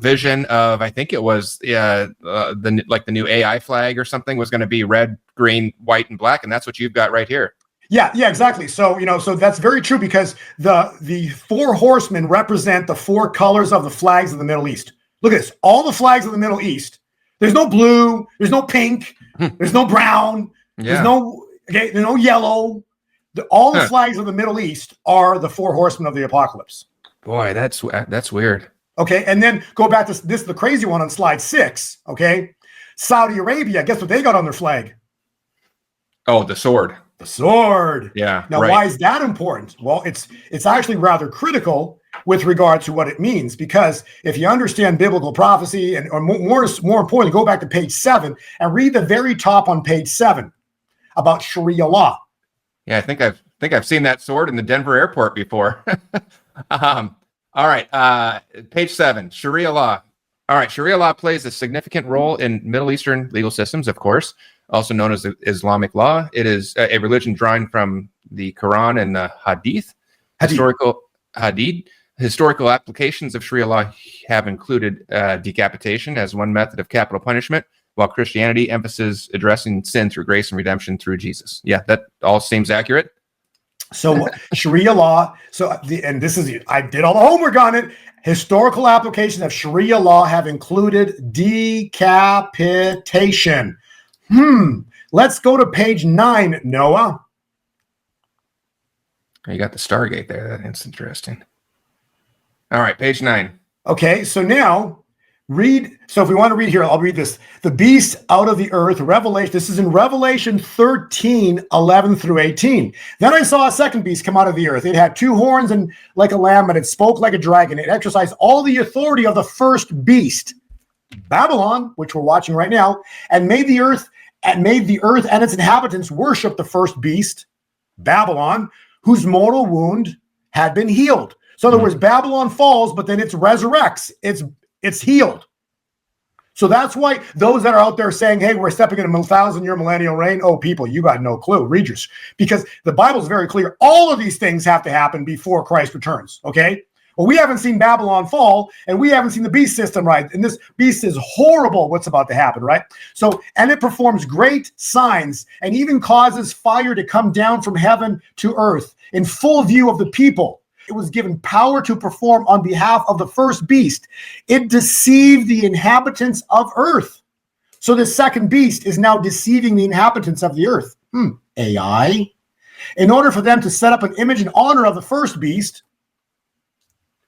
vision of, I think it was the new AI flag or something was going to be red, green, white, and black, and that's what you've got right here. Yeah, exactly. So, so that's very true, because the 4 horsemen represent the 4 colors of the flags of the Middle East. Look at this. All the flags of the Middle East. There's no blue. There's no pink. There's no brown. Yeah. There's no yellow. All the flags of the Middle East are the 4 horsemen of the apocalypse. Boy, that's weird. Okay, and then go back to this, the crazy one on slide 6. Okay, Saudi Arabia. Guess what they got on their flag? Oh, the sword. The sword. Yeah. Now, right. why is that important? Well, it's actually rather critical with regard to what it means, because if you understand biblical prophecy, or more importantly, go back to page 7 and read the very top on page 7 about Sharia law. Yeah, I think I've seen that sword in the Denver airport before. All right, page 7, Sharia law. All right, Sharia law plays a significant role in Middle Eastern legal systems, of course, also known as Islamic law. It is a religion drawn from the Quran and the Hadith. Historical applications of Sharia law have included decapitation as one method of capital punishment, while Christianity emphasizes addressing sin through grace and redemption through Jesus. Yeah, that all seems accurate. So Sharia law. I did all the homework on it. Historical applications of Sharia law have included decapitation. Let's go to page 9, Noah. You got the Stargate there. That's interesting. All right, page 9. Okay, so now read. So if we want to read here, I'll read this. The beast out of the earth, Revelation. This is in Revelation 13, 11 through 18. Then I saw a second beast come out of the earth. It had 2 horns and like a lamb, and it spoke like a dragon. It exercised all the authority of the first beast, Babylon, which we're watching right now, and made the earth and its inhabitants worship the first beast, Babylon, whose mortal wound had been healed. So in other words, Babylon falls, but then it resurrects. It's It's healed. So that's why those that are out there saying, hey, we're stepping in a 1,000-year millennial reign. Oh, people, you got no clue. Read yours. Because the Bible is very clear. All of these things have to happen before Christ returns. Okay? Well, we haven't seen Babylon fall, and we haven't seen the beast system, right? And this beast is horrible what's about to happen, right? So, and it performs great signs and even causes fire to come down from heaven to earth in full view of the people. It was given power to perform on behalf of the first beast. It deceived the inhabitants of earth. So the second beast is now deceiving the inhabitants of the earth. AI. In order for them to set up an image in honor of the first beast,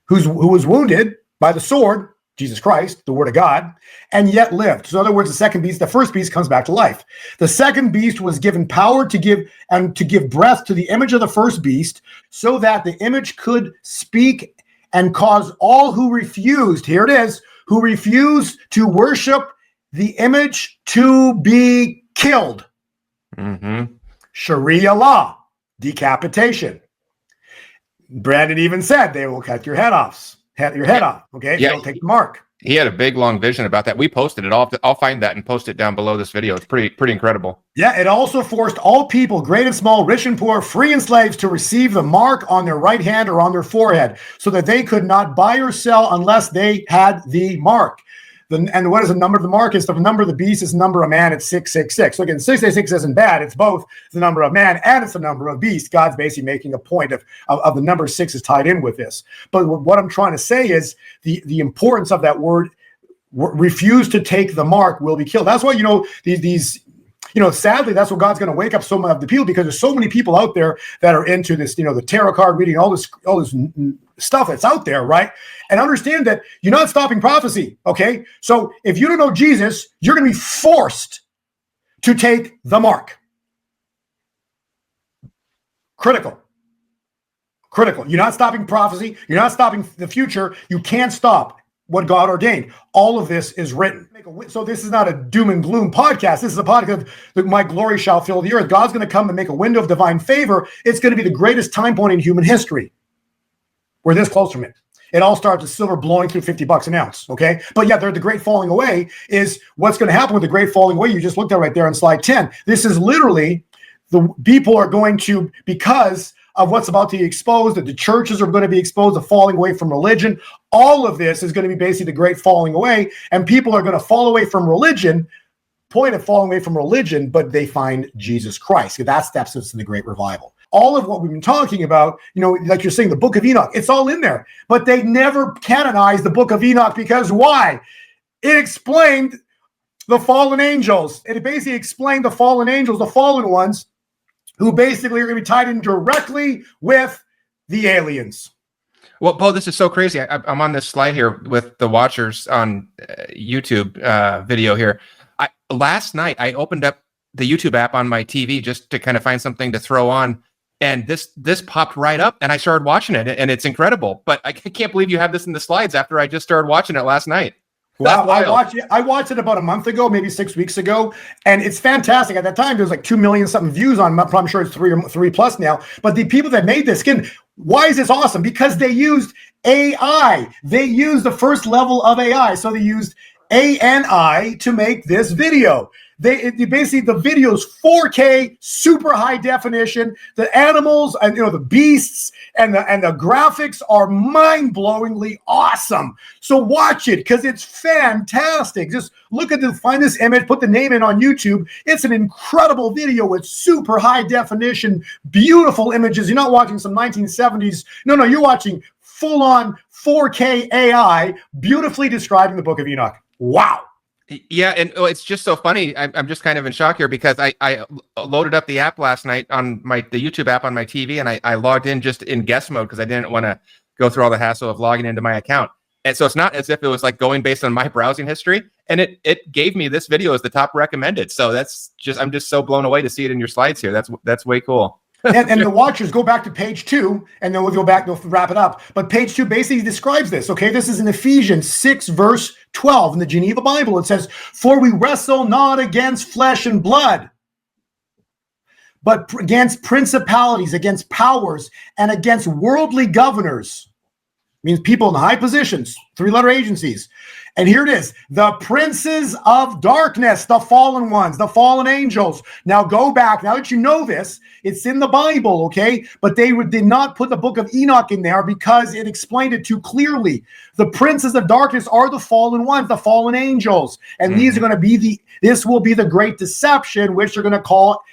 who was wounded by the sword, Jesus Christ, the word of God, and yet lived. So in other words, the first beast comes back to life. The second beast was given power to give breath to the image of the first beast, so that the image could speak and cause all who refused, here it is, who refused to worship the image to be killed. Sharia law, decapitation. Brandon even said they will cut your head off. Your head off, okay? If you don't take the mark. He had a big, long vision about that. We posted it. I'll find that and post it down below this video. It's pretty incredible. Yeah, it also forced all people, great and small, rich and poor, free and slaves, to receive the mark on their right hand or on their forehead, so that they could not buy or sell unless they had the mark. And what is the number of the mark? Is the number of the beast is the number of man. It's 666. So again, 666 isn't bad. It's both the number of man and it's the number of beast. God's basically making a point of the number 6 is tied in with this. But what I'm trying to say is the importance of that word, refuse to take the mark, will be killed. That's why, these sadly, that's what God's going to wake up so many of the people, because there's so many people out there that are into this, the tarot card reading, all this stuff that's out there, right? And understand that you're not stopping prophecy, okay? So if you don't know Jesus, you're going to be forced to take the mark. Critical. You're not stopping prophecy. You're not stopping the future. You can't stop what God ordained. All of this is written. So this is not a doom and gloom podcast. This is a podcast that my glory shall fill the earth. God's going to come and make a window of divine favor. It's going to be the greatest time point in human history. We're this close from it. It all starts with silver blowing through $50 an ounce, okay? But yeah, the great falling away is what's going to happen with the great falling away. You just looked at right there on slide 10. This is literally the people are going to, because of what's about to be exposed, that the churches are going to be exposed to falling away from religion. All of this is going to be basically the great falling away, and people are going to fall away from religion, point of falling away from religion, but they find Jesus Christ. That steps us in the great revival. All of what we've been talking about, like you're saying, the book of Enoch, it's all in there, but they never canonized the book of Enoch, because why? It explained the fallen angels. It basically explained the fallen angels, the fallen ones, who basically are going to be tied in directly with the aliens. Well, Bo, this is so crazy. I'm on this slide here with the watchers on YouTube video here. Last night, I opened up the YouTube app on my TV just to kind of find something to throw on. And this popped right up, and I started watching it, and it's incredible. But I can't believe you have this in the slides after I just started watching it last night. Wow, I watched it about a month ago, maybe 6 weeks ago, and it's fantastic. At that time, there was like 2 million something views on. I'm sure it's three plus now. But the people that made this, why is this awesome? Because they used AI. They used the first level of AI. So they used ANI to make this video. They basically, the video's 4K, super high definition. The animals and the beasts and the graphics are mind-blowingly awesome. So watch it, because it's fantastic. Just look at find this image, put the name in on YouTube. It's an incredible video with super high definition, beautiful images. You're not watching some 1970s. No, you're watching full-on 4K AI, beautifully describing the Book of Enoch. Wow. Yeah, and it's just so funny. I'm just kind of in shock here, because I loaded up the app last night on the YouTube app on my TV, and I logged in just in guest mode because I didn't want to go through all the hassle of logging into my account. And so it's not as if it was like going based on my browsing history, and it gave me this video as the top recommended. So I'm just so blown away to see it in your slides here. That's way cool. and the watchers go back to page 2, and then we'll go back, we'll wrap it up. But page 2 basically describes this, okay? This is in Ephesians 6, verse 12 in the Geneva Bible. It says, "For we wrestle not against flesh and blood, but against principalities, against powers, and against worldly governors." Means people in high positions, 3-letter agencies, And here it is, the princes of darkness, the fallen ones, the fallen angels. Now go back, now that you know this, it's in the Bible, okay? But they did not put the book of Enoch in there because it explained it too clearly. The princes of darkness are the fallen ones, the fallen angels. And these are going to be this will be the great deception, which they're going to call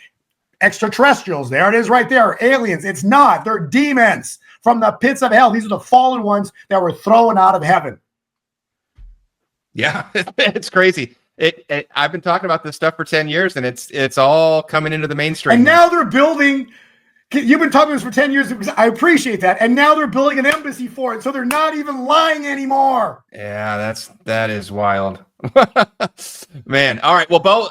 extraterrestrials. There it is right there, aliens. It's not, they're demons from the pits of hell. These are the fallen ones that were thrown out of heaven. Yeah, it's crazy. I've been talking about this stuff for 10 years, and it's all coming into the mainstream. And now they're building. You've been talking about this for 10 years. I appreciate that. And now they're building an embassy for it, so they're not even lying anymore. Yeah, that is wild, man. All right, well, Bo,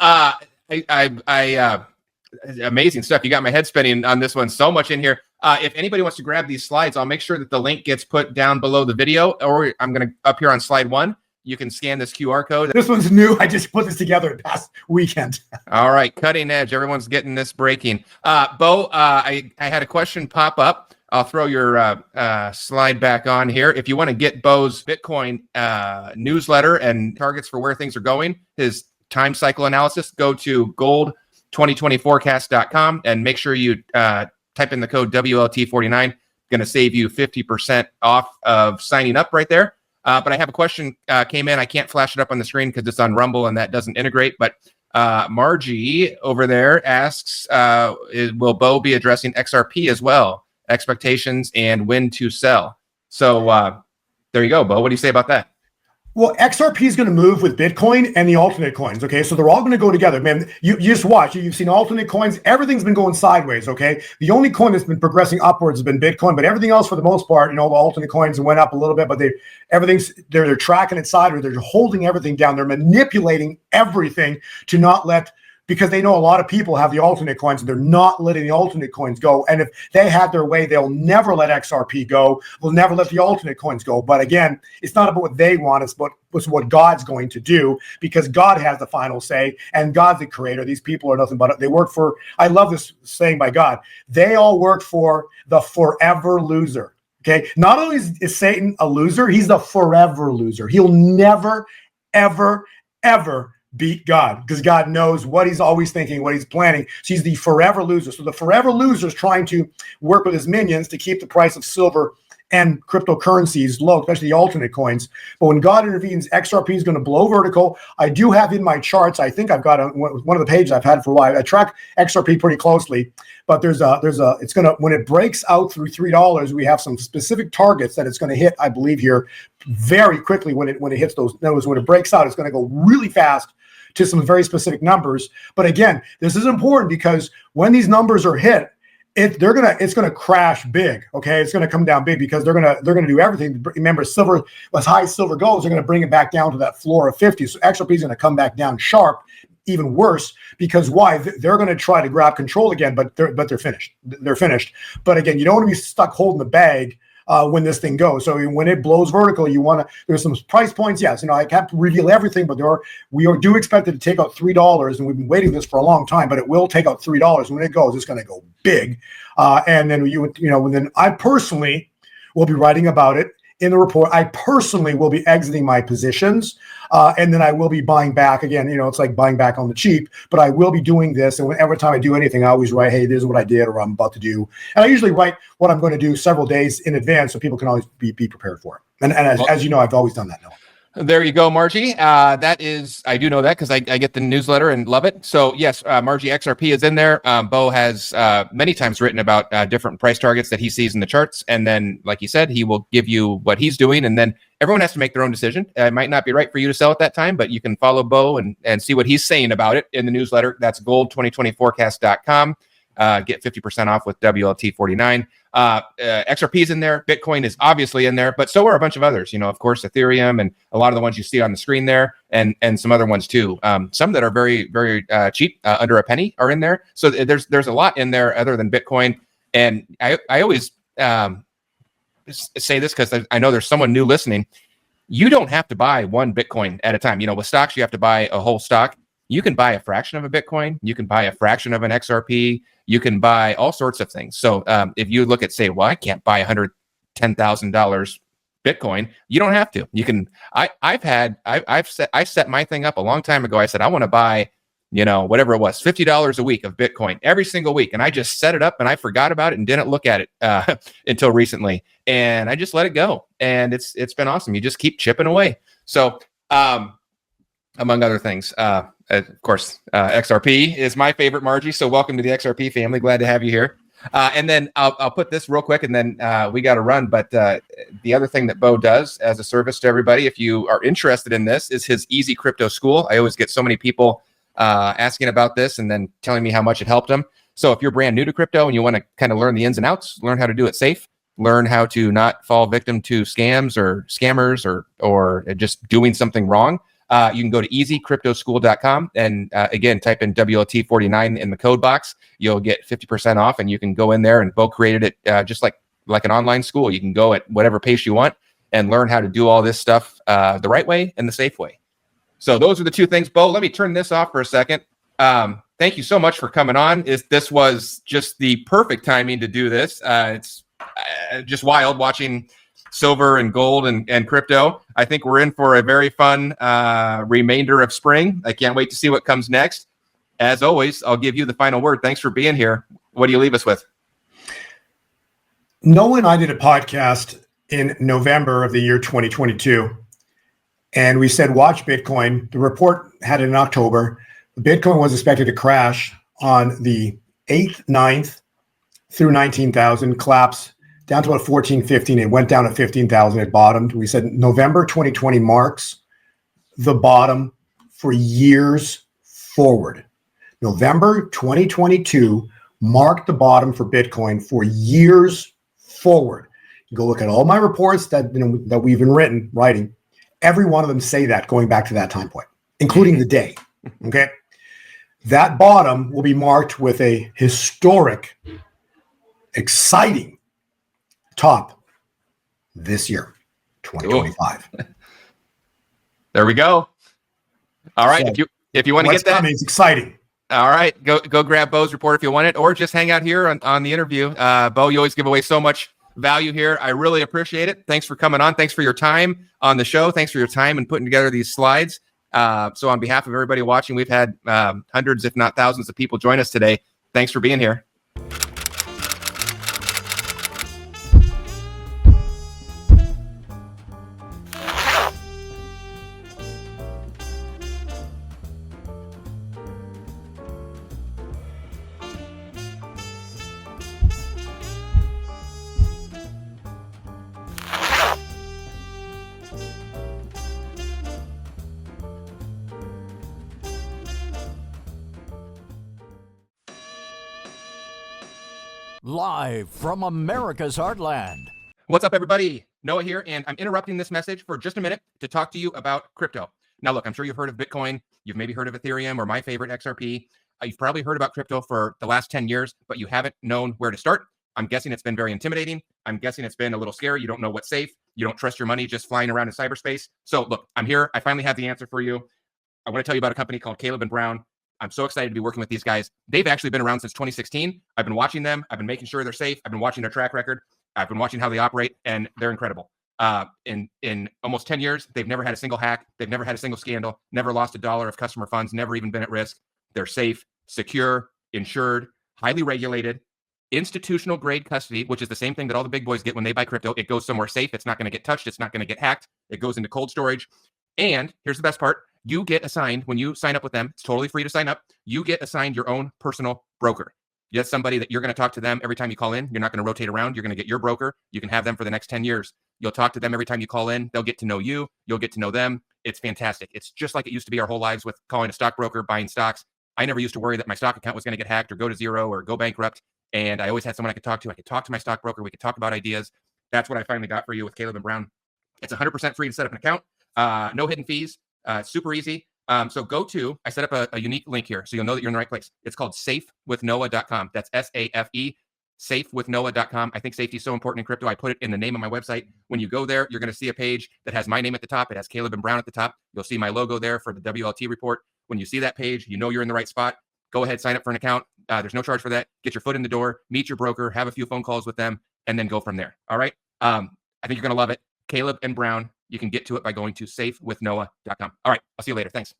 amazing stuff. You got my head spinning on this one. So much in here. If anybody wants to grab these slides, I'll make sure that the link gets put down below the video, or I'm going to up here on slide 1. You can scan this QR code. This one's new. I just put this together past weekend. All right, cutting edge. Everyone's getting this breaking. Bo, I had a question pop up. I'll throw your slide back on here. If you want to get Bo's Bitcoin newsletter and targets for where things are going, his time cycle analysis, go to gold2020forecast.com and make sure you type in the code WLT49. Going to save you 50% off of signing up right there. But I have a question came in. I can't flash it up on the screen because it's on Rumble and that doesn't integrate. But Margie over there asks, will Bo be addressing XRP as well? Expectations and when to sell. So there you go, Bo. What do you say about that? Well, XRP is going to move with Bitcoin and the alternate coins, okay? So they're all going to go together, man. You just watch. You've seen alternate coins. Everything's been going sideways, okay? The only coin that's been progressing upwards has been Bitcoin, but everything else, for the most part, the alternate coins went up a little bit, but they're tracking it sideways. They're holding everything down. They're manipulating everything to not let, because they know a lot of people have the alternate coins and they're not letting the alternate coins go. And if they had their way, they'll never let XRP go. They'll never let the alternate coins go. But again, it's not about what they want. It's what God's going to do, because God has the final say and God's the creator. These people are nothing but it. They work for, I love this saying by God, they all work for the forever loser. Okay. Not only is Satan a loser, he's the forever loser. He'll never, ever, ever beat God, because God knows what he's always thinking, what he's planning. So he's the forever loser. So the forever loser is trying to work with his minions to keep the price of silver and cryptocurrencies low, especially the alternate coins. But when God intervenes, XRP is going to blow vertical. I do have in my charts, I think I've got one of the pages I've had for a while. I track XRP pretty closely, but it's going to, when it breaks out through $3, we have some specific targets that it's going to hit, I believe, here very quickly when it hits those. In other words, when it breaks out, it's going to go really fast to some very specific numbers. But again, this is important because when these numbers are hit, it's gonna crash big. Okay, it's gonna come down big because they're gonna do everything. Remember, silver, as high as silver goes, they're gonna bring it back down to that floor of 50. So XRP is gonna come back down sharp, even worse, because why? They're gonna try to grab control again, but they're finished. They're finished. But again, you don't want to be stuck holding the bag when this thing goes. So when it blows vertical, there's some price points. Yes, I can't reveal everything, but we do expect it to take out $3, and we've been waiting this for a long time, but it will take out $3. When it goes, it's going to go big. And then then I personally will be writing about it in the report. I personally will be exiting my positions, and then I will be buying back again. It's like buying back on the cheap, but I will be doing this. And every time I do anything, I always write, hey, this is what I did or I'm about to do. And I usually write what I'm going to do several days in advance so people can always be prepared for it. And as you know, I've always done that now. There you go, Margie. I do know that because I get the newsletter and love it. So yes, Margie, XRP is in there. Bo has many times written about different price targets that he sees in the charts. And then, like he said, he will give you what he's doing. And then everyone has to make their own decision. It might not be right for you to sell at that time, but you can follow Bo and see what he's saying about it in the newsletter. That's gold2020forecast.com. Get 50% off with WLT49. XRP is in there. Bitcoin is obviously in there, but so are a bunch of others. Of course, Ethereum and a lot of the ones you see on the screen there, and some other ones too. Some that are very, very cheap, under a penny, are in there. So there's a lot in there other than Bitcoin. And I always say this because I know there's someone new listening. You don't have to buy one Bitcoin at a time. With stocks, you have to buy a whole stock. You can buy a fraction of a Bitcoin. You can buy a fraction of an XRP. You can buy all sorts of things. So if you look at, say, well, I can't buy $110,000 Bitcoin, you don't have to. You can. I set my thing up a long time ago. I said I want to buy, whatever it was, $50 a week of Bitcoin every single week, and I just set it up and I forgot about it and didn't look at it until recently, and I just let it go, and it's been awesome. You just keep chipping away. So, among other things, of course, XRP is my favorite, Margie. So welcome to the XRP family. Glad to have you here. And then I'll put this real quick, and then we got to run. But the other thing that Bo does as a service to everybody, if you are interested in this, is his Easy Crypto School. I always get so many people asking about this and then telling me how much it helped them. So if you're brand new to crypto and you want to kind of learn the ins and outs, learn how to do it safe, learn how to not fall victim to scams or scammers or just doing something wrong, you can go to easycryptoschool.com and again, type in WLT49 in the code box. You'll get 50% off, and you can go in there, and Bo created it just like an online school. You can go at whatever pace you want and learn how to do all this stuff the right way and the safe way. So those are the two things. Bo, let me turn this off for a second. Thank you so much for coming on. This was just the perfect timing to do this. It's just wild watching silver and gold and crypto. I think we're in for a very fun remainder of spring. I can't wait to see what comes next. As always, I'll give you the final word. Thanks for being here. What do you leave us with? Noah and I did a podcast in November of the year 2022, and we said, watch Bitcoin. The report had it in October. Bitcoin was expected to crash on the 8th, 9th through 19,000, collapse down to about 14, 15. It went down to 15,000. It bottomed. We said November 2020 marks the bottom for years forward. November 2022 marked the bottom for Bitcoin for years forward. You go look at all my reports that we've been writing. Every one of them say that going back to that time point, including the day. Okay. That bottom will be marked with a historic, exciting top this year, 2025. There we go. All right. So, if you want to get that, it's exciting. All right, go grab Bo's report if you want it, or just hang out here on the interview. Bo, you always give away so much value here. I really appreciate it. Thanks for coming on. Thanks for your time on the show. Thanks for your time and putting together these slides. So on behalf of everybody watching, we've had hundreds, if not thousands, of people join us today. Thanks for being here. Live from America's heartland. What's up, everybody? Noah here, and I'm interrupting this message for just a minute to talk to you about crypto. Now, look, I'm sure you've heard of Bitcoin. You've maybe heard of Ethereum or my favorite, XRP. You've probably heard about crypto for the last 10 years, but you haven't known where to start. I'm guessing it's been very intimidating. I'm guessing it's been a little scary. You don't know what's safe. You don't trust your money just flying around in cyberspace. So, look, I'm here. I finally have the answer for you. I want to tell you about a company called Caleb & Brown. I'm so excited to be working with these guys. They've actually been around since 2016. I've been watching them. I've been making sure they're safe. I've been watching their track record. I've been watching how they operate, and they're incredible. In almost 10 years, they've never had a single hack. They've never had a single scandal, never lost $1 of customer funds, never even been at risk. They're safe, secure, insured, highly regulated, institutional grade custody, which is the same thing that all the big boys get when they buy crypto. It goes somewhere safe. It's not going to get touched. It's not going to get hacked. It goes into cold storage. And here's the best part. You get assigned, when you sign up with them, it's totally free to sign up. You get assigned your own personal broker. You have somebody that you're going to talk to them every time you call in. You're not going to rotate around. You're going to get your broker. You can have them for the next 10 years. You'll talk to them every time you call in. They'll get to know you. You'll get to know them. It's fantastic. It's just like it used to be our whole lives with calling a stockbroker, buying stocks. I never used to worry that my stock account was going to get hacked or go to zero or go bankrupt. And I always had someone I could talk to. I could talk to my stockbroker. We could talk about ideas. That's what I finally got for you with Caleb & Brown. It's 100% free to set up an account. No hidden fees. Super easy. So I set up a unique link here so you'll know that you're in the right place. It's called safewithnoah.com. That's SAFE, safewithnoah.com. I think safety is so important in crypto. I put it in the name of my website. When you go there, you're going to see a page that has my name at the top. It has Caleb & Brown at the top. You'll see my logo there for the WLT report. When you see that page, you know you're in the right spot. Go ahead, sign up for an account. There's no charge for that. Get your foot in the door, meet your broker, have a few phone calls with them, and then go from there. All right. I think you're going to love it. Caleb and Brown. You can get to it by going to safewithnoah.com. All right. I'll see you later. Thanks.